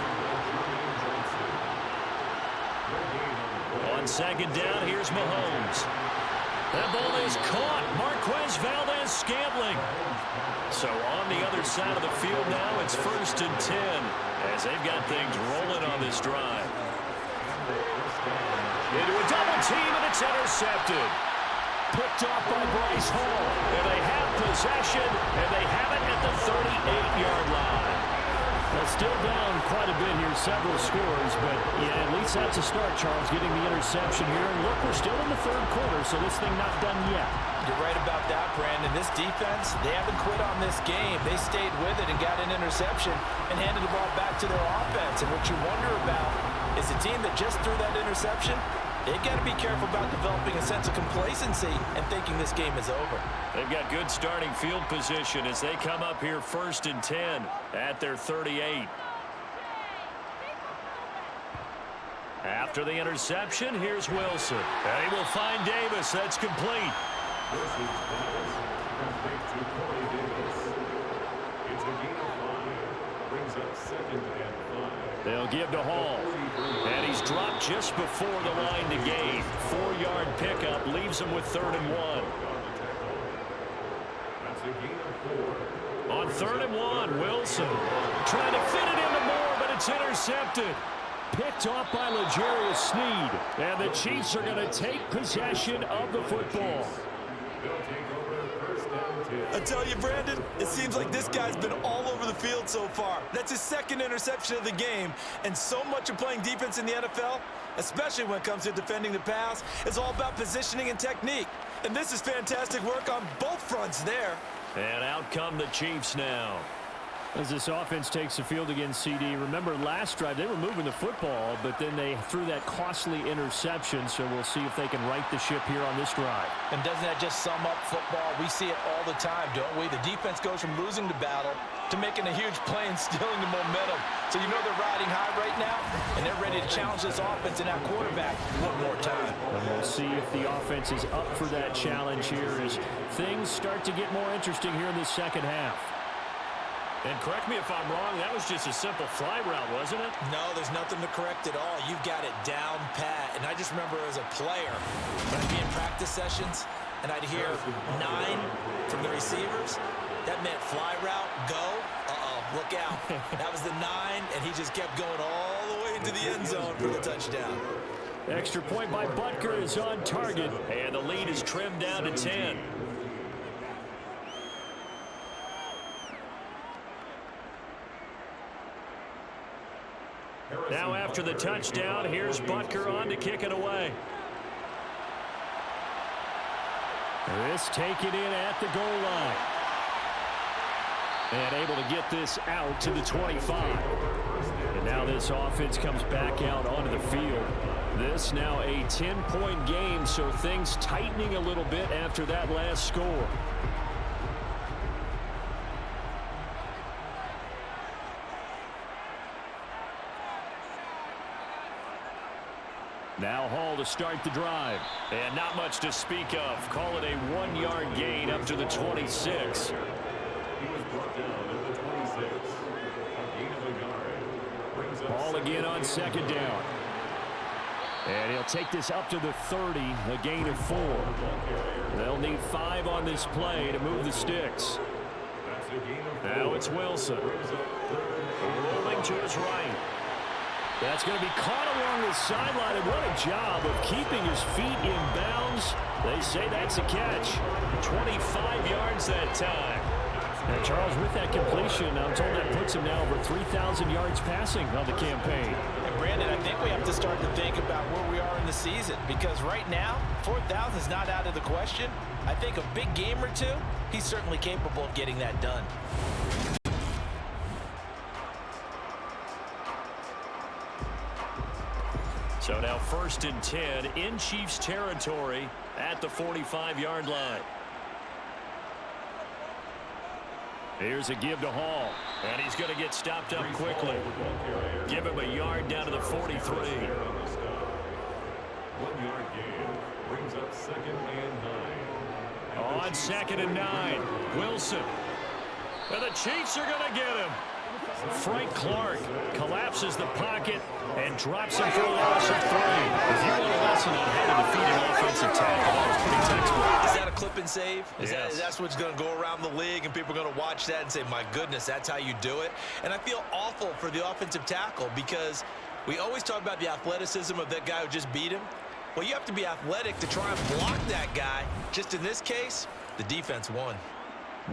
On 2nd down, here's Mahomes. That ball is caught. Marquez Valdez Scantling. So on the other side of the field now, it's 1st and 10 as they've got things rolling on this drive. Into a double team, and it's intercepted. Picked off by Bryce Hall. And they have possession, and they have it at the 38-yard line. Well, still down quite a bit here, several scores, but yeah, at least that's a start, Charles, getting the interception here. And look, we're still in the 3rd quarter, so this thing not done yet. You're right about that, Brandon. This defense, they haven't quit on this game. They stayed with it and got an interception and handed the ball back to their offense. And what you wonder about is a team that just threw that interception, they've got to be careful about developing a sense of complacency and thinking this game is over. They've got good starting field position as they come up here 1st and 10 at their 38. After the interception, here's Wilson. And he will find Davis. That's complete. This is Davis. Complete to Corey Davis. It's a gain of 5. Brings up 2nd and 5. They'll give to Hall. And he's dropped just before the line to gain. 4-yard pickup leaves him with 3rd and 1. That's a gain of 4. On 3rd and 1, Wilson trying to fit it into Moore, but it's intercepted. Picked off by L'Jarius Sneed. And the Chiefs are going to take possession of the football. They'll take over 1st and 10. I tell you, Brandon, it seems like this guy's been all over the field so far. That's his 2nd interception of the game. And so much of playing defense in the NFL, especially when it comes to defending the pass, is all about positioning and technique. And this is fantastic work on both fronts there. And out come the Chiefs now. As this offense takes the field against CD, remember last drive they were moving the football, but then they threw that costly interception, so we'll see if they can right the ship here on this drive. And doesn't that just sum up football? We see it all the time, don't we? The defense goes from losing the battle to making a huge play and stealing the momentum. So you know they're riding high right now, and they're ready to challenge this offense and that quarterback one more time. And we'll see if the offense is up for that challenge here as things start to get more interesting here in the 2nd half. And correct me if I'm wrong, that was just a simple fly route, wasn't it? No, there's nothing to correct at all. You've got it down pat. And I just remember as a player, when I'd be in practice sessions, and I'd hear 9 from the receivers, that meant fly route, go, look out. That was the 9, and he just kept going all the way into the end zone for the touchdown. Extra point by Butker is on target, and the lead is trimmed down to 10. Now after the touchdown, here's Butker on to kick it away. This taken in at the goal line. And able to get this out to the 25. And now this offense comes back out onto the field. This now a 10-point game, so things tightening a little bit after that last score. Now Hall to start the drive. And not much to speak of. Call it a 1-yard gain up to the 26. He was brought down at the 26. A gain of a yard. Brings up Hall again on 2nd down. And he'll take this up to the 30, a gain of 4. They'll need 5 on this play to move the sticks. That's a gain of 4. Now it's Wilson. Rolling to his right. That's going to be caught along the sideline, and what a job of keeping his feet in bounds. They say that's a catch. 25 yards that time. And Charles, with that completion, I'm told that puts him now over 3,000 yards passing on the campaign. And Brandon, I think we have to start to think about where we are in the season, because right now, 4,000 is not out of the question. I think a big game or two, he's certainly capable of getting that done. So now 1st and 10 in Chiefs territory at the 45-yard line. Here's a give to Hall. And he's going to get stopped up quickly. Give him a yard down to the 43. 1-yard gain. Brings up 2nd and 9. On 2nd and 9. Wilson. And the Chiefs are going to get him. Frank Clark collapses the pocket and drops him for a loss of 3. If you want a lesson on how to defeat an offensive tackle, that was pretty textbook. Is that a clip and save? Yes. That's what's going to go around the league, and people are going to watch that and say, my goodness, that's how you do it? And I feel awful for the offensive tackle because we always talk about the athleticism of that guy who just beat him. Well, you have to be athletic to try and block that guy. Just in this case, the defense won.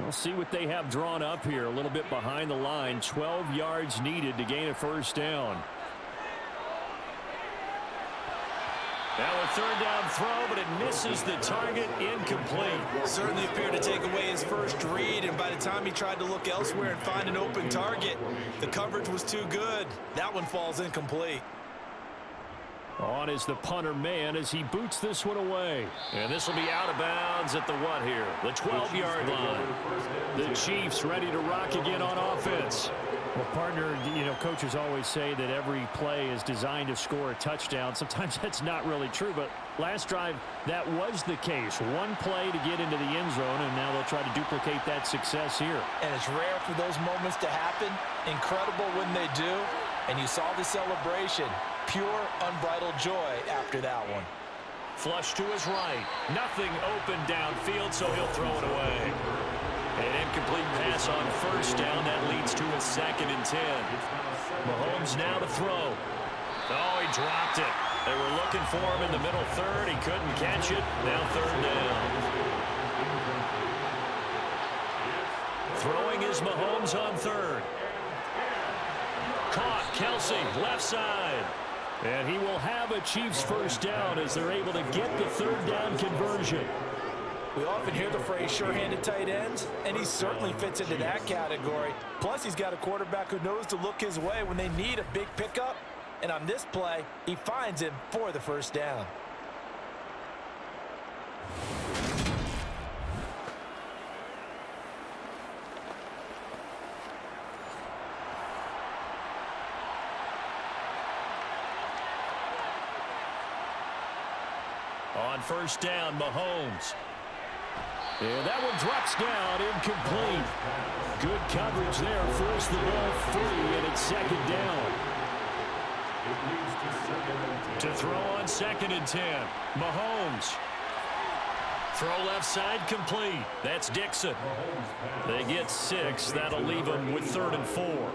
We'll see what they have drawn up here. A little bit behind the line. 12 yards needed to gain a first down. Now a third down throw, but it misses the target. Incomplete. Certainly appeared to take away his first read, and by the time he tried to look elsewhere and find an open target, the coverage was too good. That one falls incomplete. On is the punter man as he boots this one away. And this will be out of bounds at the what here? The 12-yard line. The Chiefs ready to rock again on offense. Well, partner, you know, coaches always say that every play is designed to score a touchdown. Sometimes that's not really true, but last drive, that was the case. One play to get into the end zone, and now they'll try to duplicate that success here. And it's rare for those moments to happen. Incredible when they do. And you saw the celebration. Pure, unbridled joy after that one. Flush to his right. Nothing open downfield, so he'll throw it away. An incomplete pass on first down. That leads to a 2nd and 10. Mahomes now to throw. Oh, he dropped it. They were looking for him in the middle third. He couldn't catch it. Now 3rd down. Throwing is Mahomes on 3rd. Caught. Kelsey, left side. And he will have a Chiefs first down as they're able to get the 3rd down conversion. We often hear the phrase sure-handed tight ends, and he certainly fits into that category. Plus, he's got a quarterback who knows to look his way when they need a big pickup. And on this play, he finds him for the first down. On first down, Mahomes. And that one drops down, incomplete. Good coverage there, forced the ball free, and it's 2nd down. To throw on 2nd and 10, Mahomes. Throw left side, complete. That's Dixon. They get 6. That'll leave them with 3rd and 4.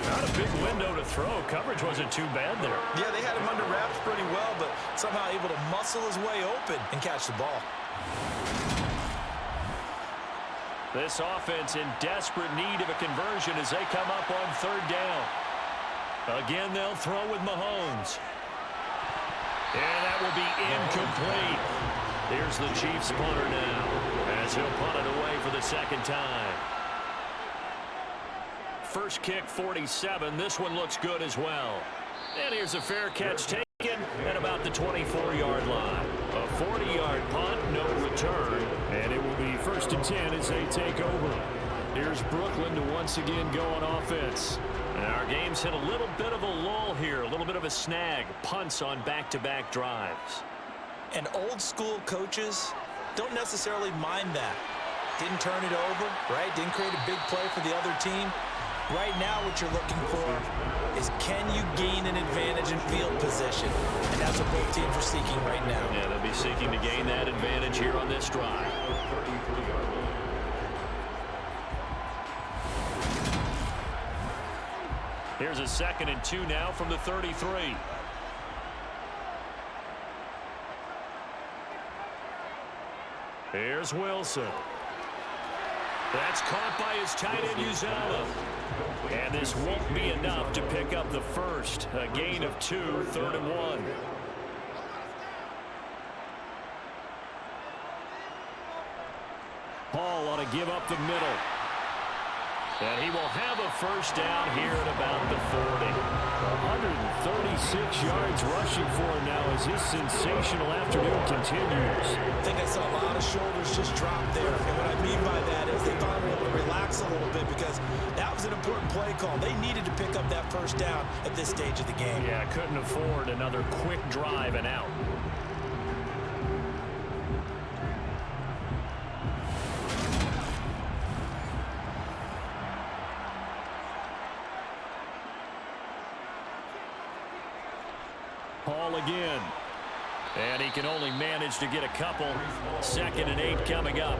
Not a big window to throw. Coverage wasn't too bad there. Yeah, they had him under wraps pretty well, but somehow able to muscle his way open and catch the ball. This offense in desperate need of a conversion as they come up on 3rd down. Again, they'll throw with Mahomes. And that will be incomplete. Here's the Chiefs punter now as he'll punt it away for the 2nd time. First kick, 47. This one looks good as well. And here's a fair catch taken at about the 24-yard line. A 40-yard punt, no return. And it will be 1st and 10 as they take over. Here's Brooklyn to once again go on offense. And our game's hit a little bit of a lull here, a little bit of a snag. Punts on back-to-back drives. And old-school coaches don't necessarily mind that. Didn't turn it over, right? Didn't create a big play for the other team. Right now what you're looking for is can you gain an advantage in field position? And that's what both teams are seeking right now. Yeah, they'll be seeking to gain that advantage here on this drive. Here's a 2nd and 2 now from the 33. Here's Wilson. That's caught by his tight end, Uzama. And this won't be enough to pick up the first. A gain of 2, 3rd and 1. Paul ought to give up the middle. And he will have a first down here at about the 40. 136 yards rushing for him now as his sensational afternoon continues. I think I saw a lot of shoulders just drop there. And what I mean by that is they finally were able to relax a little bit because that was an important play call. They needed to pick up that first down at this stage of the game. Yeah, couldn't afford another quick drive and out. Hall again. And he can only manage to get a couple. 2nd and 8 coming up.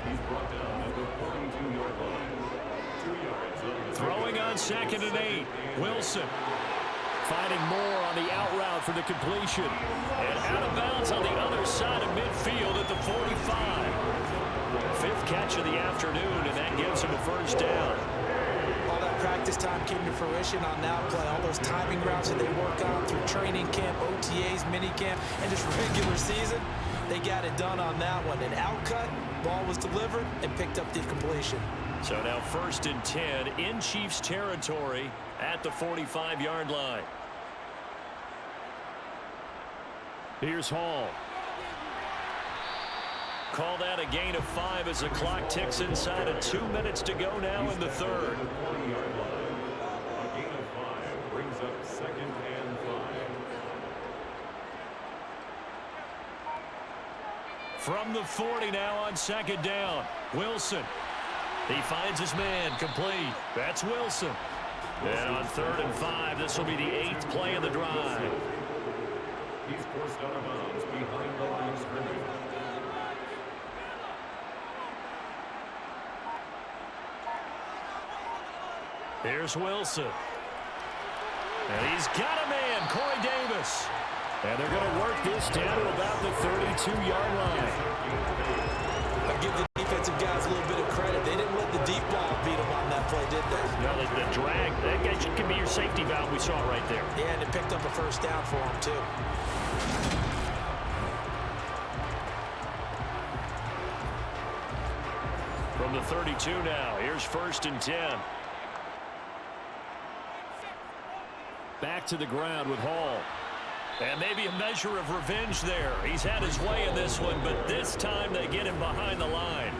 He's brought down at the 42-yard line. 2 yards on the Throwing on 2nd and 8. Wilson finding more on the out route for the completion. And out of bounds on the other side of midfield at the 45. 5th catch of the afternoon, and that gives him a first down. All that practice time came to fruition on that play. All those timing routes that they work on through training camp, OTAs, mini camp, and just regular season, they got it done on that one. An outcut, ball was delivered, and picked up the completion. So now 1st and 10 in Chiefs territory at the 45-yard line. Here's Hall. Call that a gain of 5 as the clock ticks inside of 2 minutes to go now in the 3rd. 40-yard line. A gain of 5 brings up 2nd and 5. From the 40 now on 2nd down. Wilson. He finds his man, complete. That's Wilson. And on 3rd and 5, this will be the 8th play of the drive. He's forced out of bounds behind the line of scrimmage. Here's Wilson. And he's got a man, Corey Davis. And they're going to work this down to about the 32-yard line. I give the defensive guys a little bit of credit. They didn't let the deep ball beat them on that play, did they? No, the drag, that can be your safety valve we saw right there. Yeah, and it picked up a first down for them, too. From the 32 now, here's 1st and 10. Back to the ground with Hall. And maybe a measure of revenge there. He's had his way in this one, but this time they get him behind the line.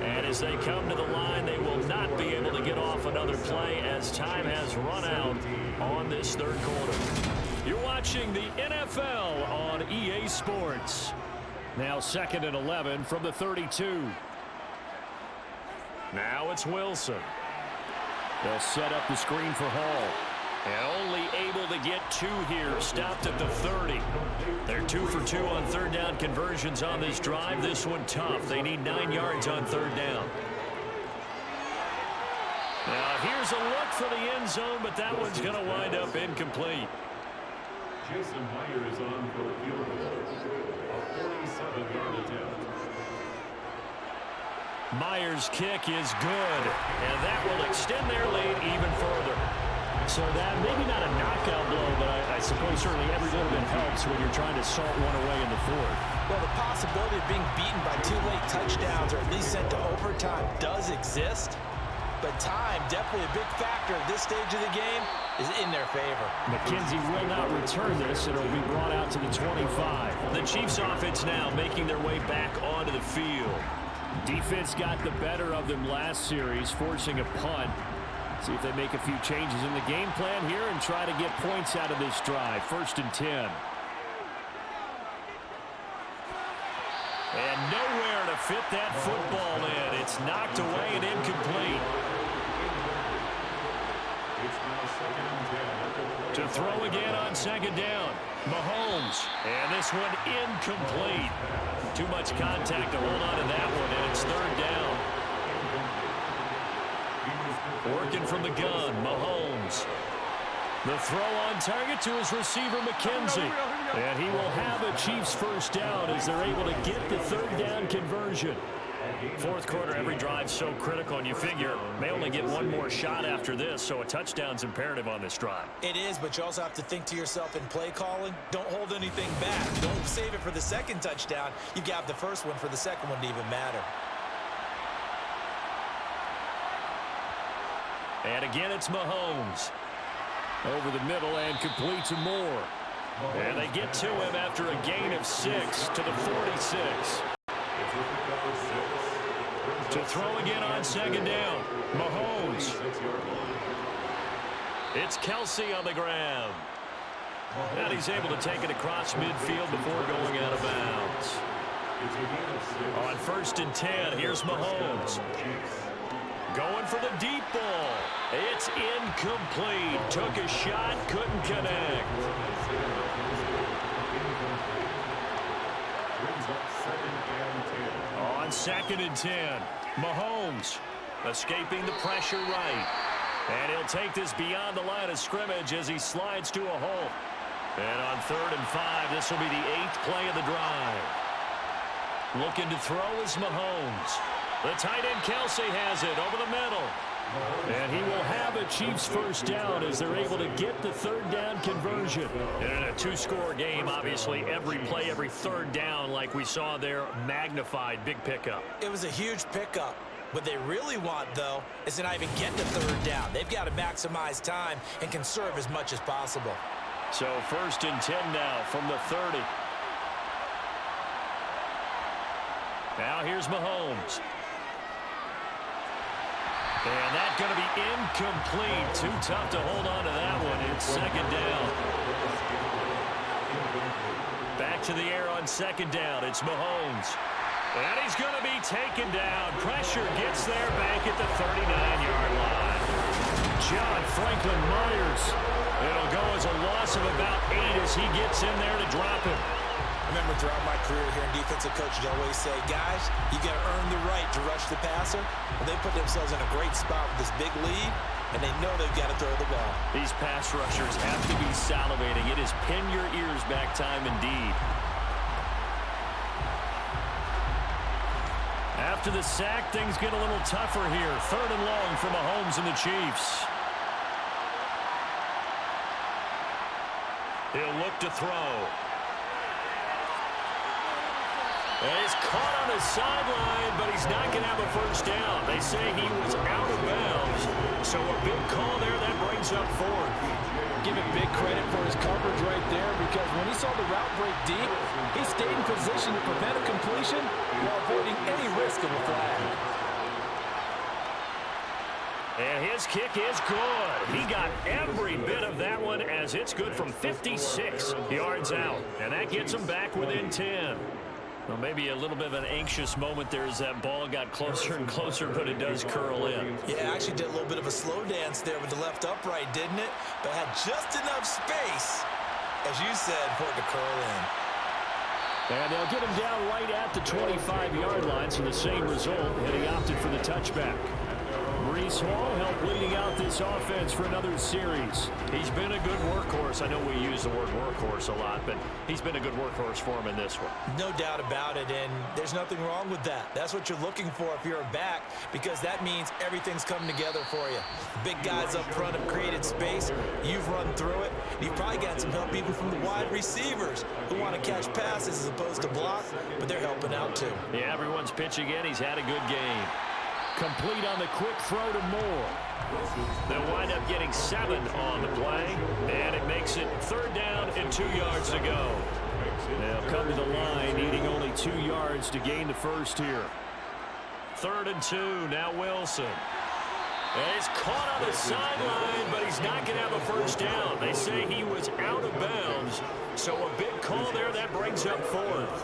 And as they come to the line, they will not be able to get off another play as time has run out on this 3rd quarter. You're watching the NFL on EA Sports. Now 2nd and 11 from the 32. Now it's Wilson. They'll set up the screen for Hall. And only able to get 2 here, stopped at the 30. They're 2 for 2 on 3rd down conversions on this drive. This one tough. They need 9 yards on 3rd down. Now here's a look for the end zone, but that one's going to wind up incomplete. Jason Myers on for a field goal. A 47-yard attempt. Myers' kick is good, and that will extend their lead even further. So that maybe not a knockout blow, but I suppose certainly every little bit helps when you're trying to salt one away in the 4th. Well, the possibility of being beaten by 2 late touchdowns or at least sent to overtime does exist. But time, definitely a big factor at this stage of the game, is in their favor. McKenzie will not return this, and it'll be brought out to the 25. The Chiefs offense now making their way back onto the field. Defense got the better of them last series, forcing a punt. See if they make a few changes in the game plan here and try to get points out of this drive. 1st and 10. And nowhere to fit that football in. It's knocked away and incomplete. To throw again on 2nd down. Mahomes. And this one incomplete. Too much contact to hold on to that one, and it's 3rd down. Working from the gun, Mahomes. The throw on target to his receiver, McKenzie. And he will have a Chiefs first down as they're able to get the 3rd down conversion. 4th quarter, every drive so critical, and you figure may only get one more shot after this, so a touchdown's imperative on this drive. It is, but you also have to think to yourself in play calling, don't hold anything back. Don't save it for the 2nd touchdown. You got the 1st one for the 2nd one to even matter. And again, it's Mahomes. Over the middle and complete to Moore. And they get to him after a gain of 6 to the 46. To throw again on 2nd down. Mahomes. It's Kelsey on the ground. And he's able to take it across midfield before going out of bounds. On 1st and 10, here's Mahomes. Going for the deep ball. It's incomplete. Took a shot, couldn't connect. brings up 2nd and 10. On 2nd and 10, Mahomes escaping the pressure right. And he'll take this beyond the line of scrimmage as he slides to a hole. And on 3rd and 5, this will be the 8th play of the drive. Looking to throw is Mahomes. The tight end Kelsey has it over the middle. And he will have a Chiefs first down as they're able to get the 3rd down conversion. And in a 2-score game, obviously every play, every 3rd down like we saw there, magnified, big pickup. It was a huge pickup. What they really want, though, is to not even get the 3rd down. They've got to maximize time and conserve as much as possible. So 1st and 10 now from the 30. Now here's Mahomes. And that's going to be incomplete. Too tough to hold on to that one. It's 2nd down. Back to the air on 2nd down. It's Mahomes. And he's going to be taken down. Pressure gets there back at the 39-yard line. John Franklin Myers. It'll go as a loss of about 8 as he gets in there to drop him. I remember throughout my career here in defensive coaches always say, guys, you got to earn the right to rush the passer. And they put themselves in a great spot with this big lead, and they know they've got to throw the ball. These pass rushers have to be salivating. It is pin your ears back time indeed. After the sack, things get a little tougher here. 3rd and long for Mahomes and the Chiefs. He'll look to throw. And he's caught on the sideline, but he's not going to have a first down. They say he was out of bounds. So a big call there that brings up 4th. Give him big credit for his coverage right there, because when he saw the route break deep, he stayed in position to prevent a completion while avoiding any risk of a flag. And his kick is good. He got every bit of that one as it's good from 56 yards out. And that gets him back within 10. Well, maybe a little bit of an anxious moment there as that ball got closer and closer, but it does curl in. Yeah, actually did a little bit of a slow dance there with the left upright, didn't it? But had just enough space, as you said, for it to curl in. And they'll get him down right at the 25-yard line, so the same result, and he opted for the touchback. Breece Hall helped leading out this offense for another series. He's been a good workhorse. I know we use the word workhorse a lot, but he's been a good workhorse for him in this one. No doubt about it, and there's nothing wrong with that. That's what you're looking for if you're a back, because that means everything's coming together for you. Big guys up front have created space. You've run through it. You've probably got some help even from the wide receivers who want to catch passes as opposed to block, but they're helping out too. Yeah, everyone's pitching in. He's had a good game. Complete on the quick throw to Moore. They'll wind up getting 7 on the play, and it makes it 3rd down and 2 yards to go. They'll come to the line, needing only 2 yards to gain the first here. 3rd and 2, now Wilson. And he's caught on the sideline, but he's not going to have a first down. They say he was out of bounds, so a big call there that brings up 4th.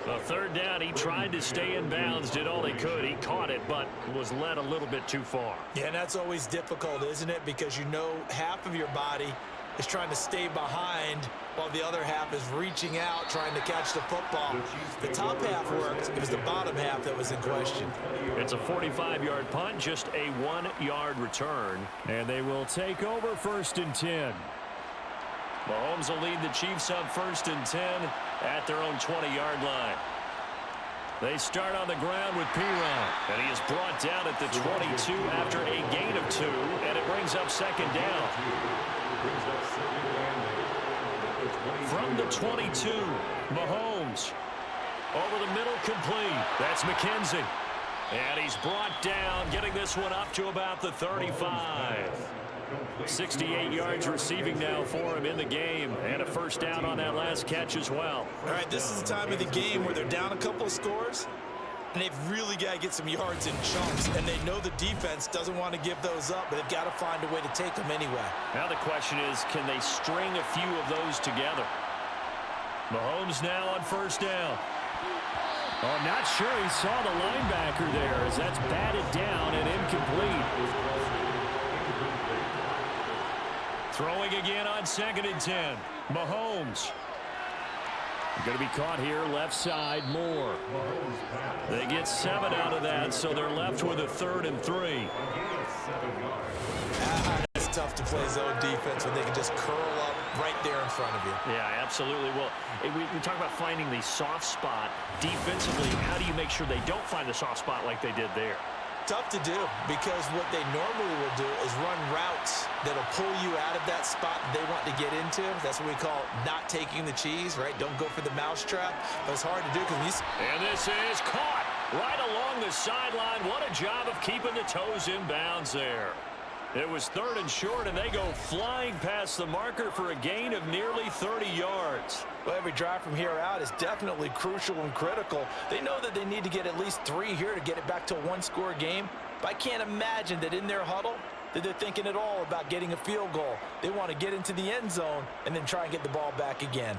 A 3rd down, he tried to stay in bounds, did all he could. He caught it, but was led a little bit too far. Yeah, and that's always difficult, isn't it? Because you know half of your body is trying to stay behind while the other half is reaching out, trying to catch the football. The top half worked. It was the bottom half that was in question. It's a 45-yard punt, just a 1-yard return. And they will take over 1st and 10. Mahomes will lead the Chiefs up 1st and 10 at their own 20-yard line. They start on the ground with Piron, and he is brought down at the 22 after a gain of 2, and it brings up 2nd down. From the 22, Mahomes over the middle, complete. That's McKenzie, and he's brought down, getting this one up to about the 35. 68 yards receiving now for him in the game, and a first down on that last catch as well. All right, this is the time of the game where they're down a couple of scores, and they've really got to get some yards in chunks, and they know the defense doesn't want to give those up, but they've got to find a way to take them anyway. Now the question is, can they string a few of those together? Mahomes now on 1st down. Oh, I'm not sure he saw the linebacker there as that's batted down and incomplete. Throwing again on 2nd and 10. Mahomes. Going to be caught here left side, Moore. They get 7 out of that, so they're left with a 3rd and 3. It's tough to play zone defense when they can just curl up right there in front of you. Yeah, absolutely. Well, we talk about finding the soft spot. Defensively, how do you make sure they don't find the soft spot like they did there? Tough to do, because what they normally will do is run routes that'll pull you out of that spot they want to get into. That's what we call not taking the cheese, right? Don't go for the mousetrap. But it's hard to do because And this is caught right along the sideline. What a job of keeping the toes in bounds there. It was 3rd and short, and they go flying past the marker for a gain of nearly 30 yards. Well, every drive from here out is definitely crucial and critical. They know that they need to get at least 3 here to get it back to a 1-score game. But I can't imagine that in their huddle that they're thinking at all about getting a field goal. They want to get into the end zone and then try and get the ball back again.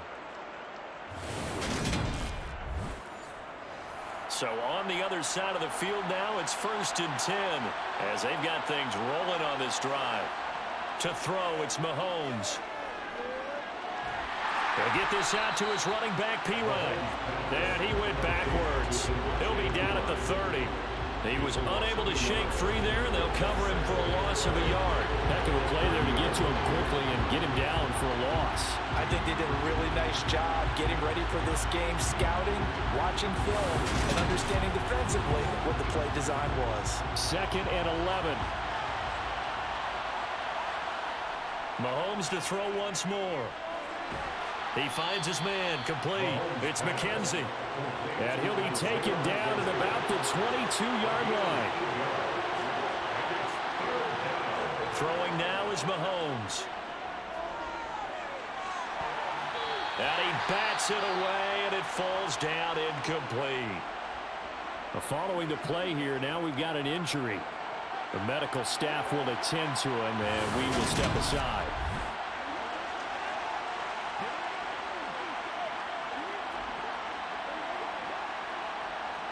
So on the other side of the field now, it's 1st and 10 as they've got things rolling on this drive. To throw, it's Mahomes. He'll get this out to his running back, Pirine. And he went backwards. He'll be down at the 30. He was unable to shake free there, and they'll cover him for a loss of a yard. Heck of a play there to get to him quickly and get him down for a loss. I think they did a really nice job getting ready for this game, scouting, watching film, and understanding defensively what the play design was. 2nd and 11. Mahomes to throw once more. He finds his man, complete. It's McKenzie. And he'll be taken down at about the 22-yard line. Throwing now is Mahomes. And he bats it away, and it falls down incomplete. Following the play here, now we've got an injury. The medical staff will attend to him, and we will step aside.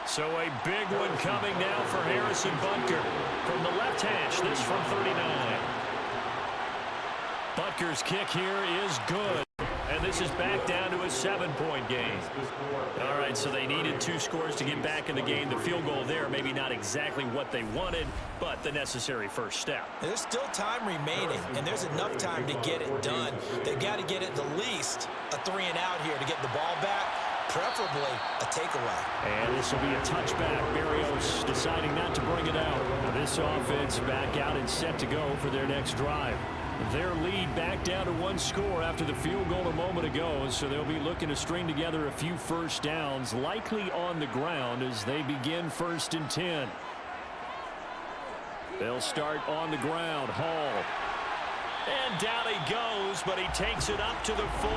So a big one coming now for Harrison Butker. From the left hash, this from 39. Butker's kick here is good. And this is back down to a 7-point game. All right, so they needed 2 scores to get back in the game. The field goal there, maybe not exactly what they wanted, but the necessary first step. There's still time remaining, and there's enough time to get it done. They've got to get it at least a 3-and-out here to get the ball back, preferably a takeaway. And this will be a touchback. Berrios deciding not to bring it out. Now this offense back out and set to go for their next drive. Their lead back down to 1 score after the field goal a moment ago, so they'll be looking to string together a few first downs, likely on the ground as they begin 1st and 10. They'll start on the ground. Hall. And down he goes, but he takes it up to the 40.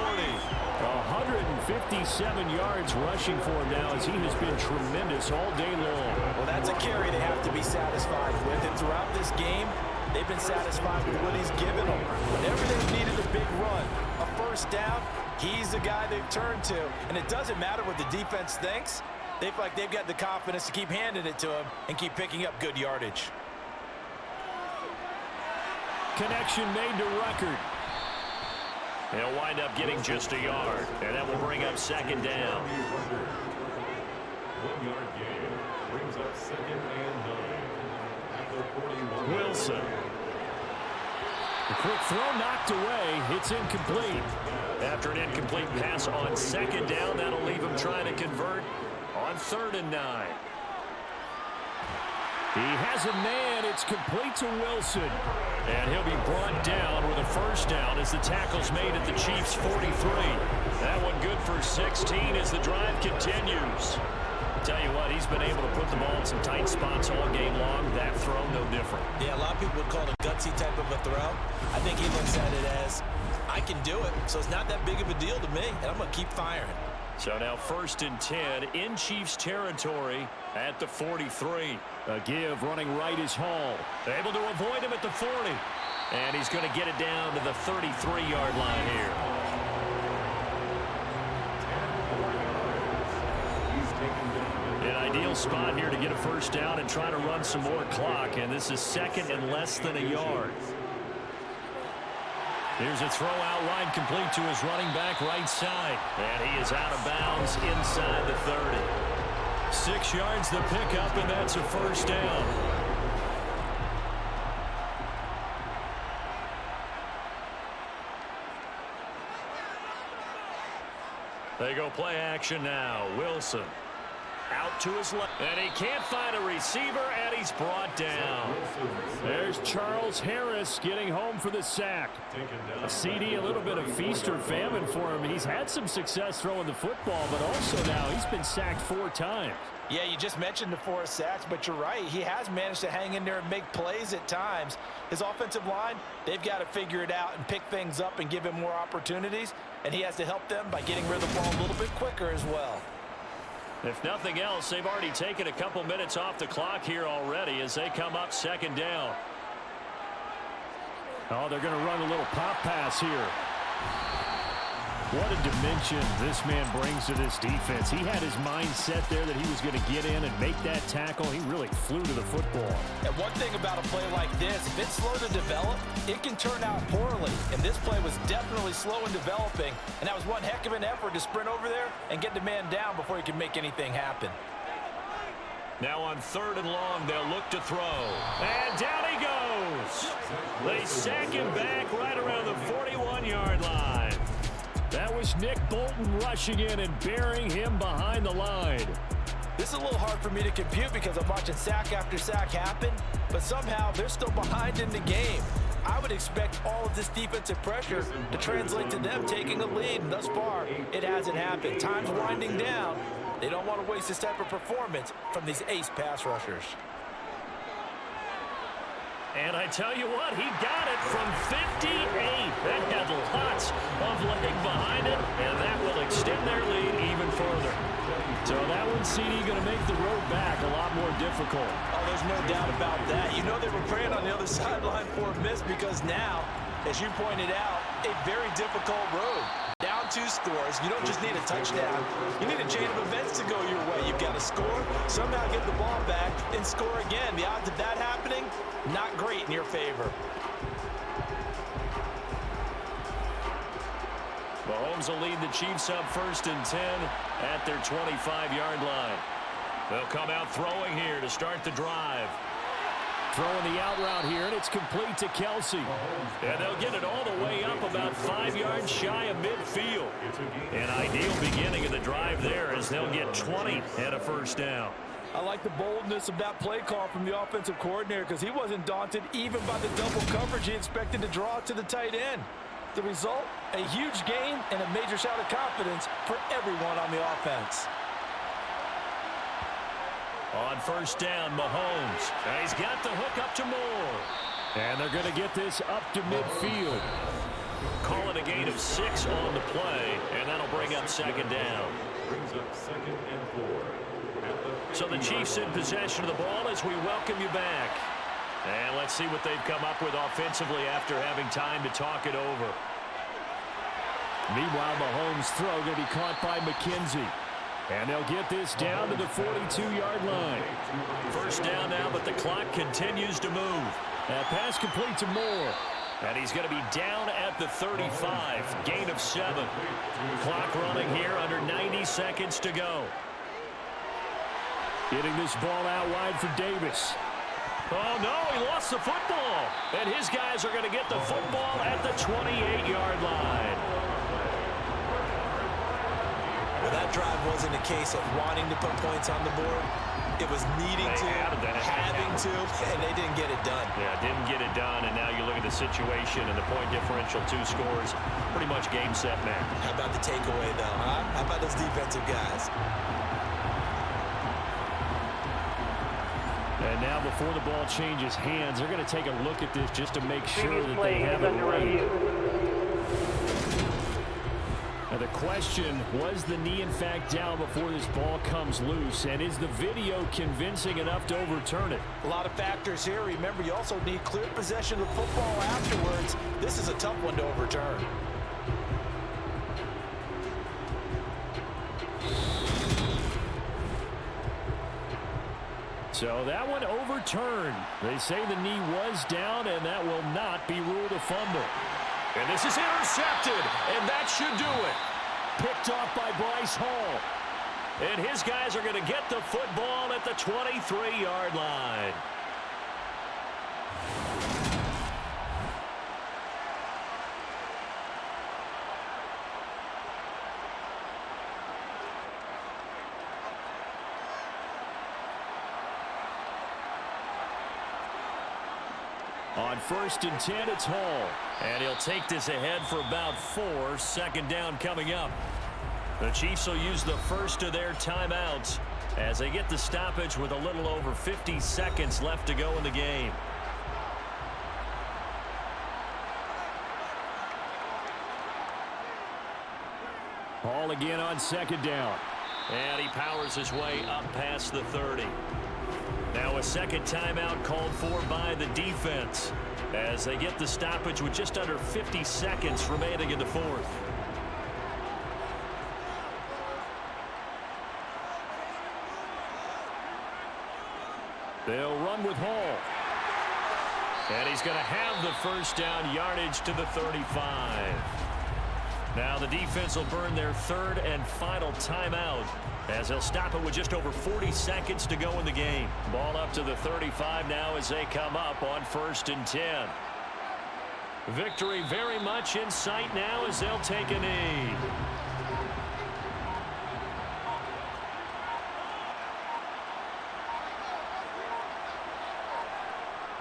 157 yards rushing for him now as he has been tremendous all day long. Well, that's a carry they have to be satisfied with. And throughout this game, they've been satisfied with what he's given them. Whenever they've needed a big run, a first down, he's the guy they've turned to. And it doesn't matter what the defense thinks. They feel like they've got the confidence to keep handing it to him and keep picking up good yardage. Connection made to Ruckert. He'll wind up getting just a yard, and that will bring up 2nd down. 1-yard gain brings up 2nd and 9 at the 41. Wilson. The quick throw knocked away. It's incomplete. After an incomplete pass on 2nd down, that'll leave him trying to convert on 3rd and 9. He has a man. It's complete to Wilson. And he'll be brought down with a first down as the tackle's made at the Chiefs' 43. That one good for 16 as the drive continues. Tell you what, he's been able to put the ball in some tight spots all game long. That throw, no different. Yeah, a lot of people would call it a gutsy type of a throw. I think he looks at it as, I can do it, so it's not that big of a deal to me, and I'm going to keep firing. So now 1st and 10 in Chiefs territory at the 43. A give running right is Hall. Able to avoid him at the 40. And he's going to get it down to the 33-yard line here. An ideal spot here to get a first down and try to run some more clock. And this is 2nd and less than a yard. Here's a throw out wide, complete to his running back right side. And he is out of bounds inside the 30. 6 yards the pickup, and that's a first down. They go play action now. Wilson out to his left, and he can't find a receiver, and he's brought down. There's Charles Harris getting home for the sack. A CD, a little bit of feast or famine for him. He's had some success throwing the football, but also now he's been sacked 4 times. Yeah, you just mentioned the 4 sacks, but you're right. He has managed to hang in there and make plays at times. His offensive line, they've got to figure it out and pick things up and give him more opportunities, and he has to help them by getting rid of the ball a little bit quicker as well. If nothing else, they've already taken a couple minutes off the clock here already as they come up 2nd down. Oh, they're going to run a little pop pass here. What a dimension this man brings to this defense. He had his mind set there that he was going to get in and make that tackle. He really flew to the football. And one thing about a play like this, if it's slow to develop, it can turn out poorly. And this play was definitely slow in developing, and that was one heck of an effort to sprint over there and get the man down before he could make anything happen. Now on 3rd and long, they'll look to throw. And down he goes. They sack him back right around the 41-yard line. That was Nick Bolton rushing in and burying him behind the line. This is a little hard for me to compute because I'm watching sack after sack happen, but somehow they're still behind in the game. I would expect all of this defensive pressure to translate to them taking a lead, and thus far, it hasn't happened. Time's winding down. They don't want to waste this type of performance from these ace pass rushers. And I tell you what, he got it from 58. That had lots of leg behind it, and that will extend their lead even further. So that one, CD, going to make the road back a lot more difficult. Oh, there's no doubt about that. You know they were praying on the other sideline for a miss because now, as you pointed out, a very difficult road. Down 2 scores. You don't just need a touchdown. You need a chain of events to go your way. You've got to score, somehow get the ball back, and score again. The odds of that happening, not great in your favor. Mahomes will lead the Chiefs up 1st and 10 at their 25-yard line. They'll come out throwing here to start the drive. Throwing the out route here, and it's complete to Kelsey. And they'll get it all the way up about 5 yards shy of midfield. An ideal beginning of the drive there as they'll get 20 and a first down. I like the boldness of that play call from the offensive coordinator because he wasn't daunted even by the double coverage he expected to draw to the tight end. The result, a huge gain and a major shout of confidence for everyone on the offense. On 1st down, Mahomes. And he's got the hook up to Moore. And they're going to get this up to midfield. Call it a gain of 6 on the play, and that'll bring up 2nd down. Brings up 2nd and 4. So the Chiefs in possession of the ball as we welcome you back. And let's see what they've come up with offensively after having time to talk it over. Meanwhile, Mahomes' throw going to be caught by McKenzie. And they'll get this down to the 42-yard line. 1st down now, but the clock continues to move. That pass complete to Moore. And he's going to be down at the 35. Gain of 7. Clock running here under 90 seconds to go. Getting this ball out wide for Davis. Oh, no, he lost the football. And his guys are going to get the football at the 28-yard line. Well, that drive wasn't a case of wanting to put points on the board. It was needing to, having to, and they didn't get it done. Yeah, didn't get it done, and now you look at the situation and the point differential, 2 scores, pretty much game, set, match. How about the takeaway, though, huh? How about those defensive guys? And now before the ball changes hands, they're going to take a look at this just to make sure that they have it right. Now the question, was the knee in fact down before this ball comes loose? And is the video convincing enough to overturn it? A lot of factors here. Remember, you also need clear possession of the football afterwards. This is a tough one to overturn. So that one overturned. They say the knee was down, and that will not be ruled a fumble. And this is intercepted, and that should do it. Picked off by Bryce Hall. And his guys are going to get the football at the 23-yard line. On 1st and 10, it's Hall. And he'll take this ahead for about 4. 2nd down coming up. The Chiefs will use the first of their timeouts as they get the stoppage with a little over 50 seconds left to go in the game. Hall again on 2nd down. And he powers his way up past the 30. Now a 2nd timeout called for by the defense as they get the stoppage with just under 50 seconds remaining in the 4th. They'll run with Hall. And he's going to have the 1st down yardage to the 35. Now the defense will burn their 3rd and final timeout as they'll stop it with just over 40 seconds to go in the game. Ball up to the 35 now as they come up on 1st and 10. Victory very much in sight now as they'll take a knee.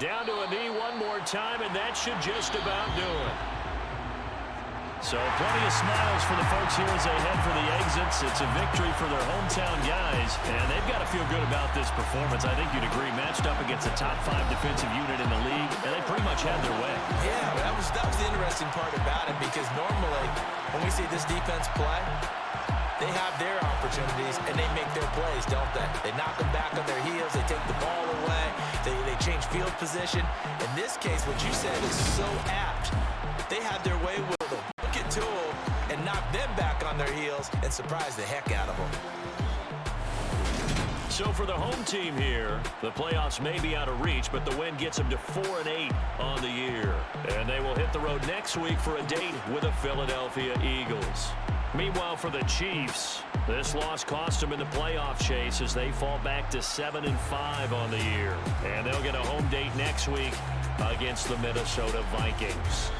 Down to a knee one more time, and that should just about do it. So plenty of smiles for the folks here as they head for the exits. It's a victory for their hometown guys, and they've got to feel good about this performance. I think you'd agree, matched up against the top 5 defensive unit in the league, and they pretty much had their way. Yeah, that was the interesting part about it, because normally when we see this defense play, they have their opportunities, and they make their plays, don't they? They knock them back on their heels. They take the ball away. They change field position. In this case, what you said is so apt. They had their way with them. Get to them and knock them back on their heels and surprise the heck out of them. So for the home team here, the playoffs may be out of reach, but the win gets them to 4-8 on the year. And they will hit the road next week for a date with the Philadelphia Eagles. Meanwhile, for the Chiefs, this loss cost them in the playoff chase as they fall back to 7-5 on the year. And they'll get a home date next week against the Minnesota Vikings.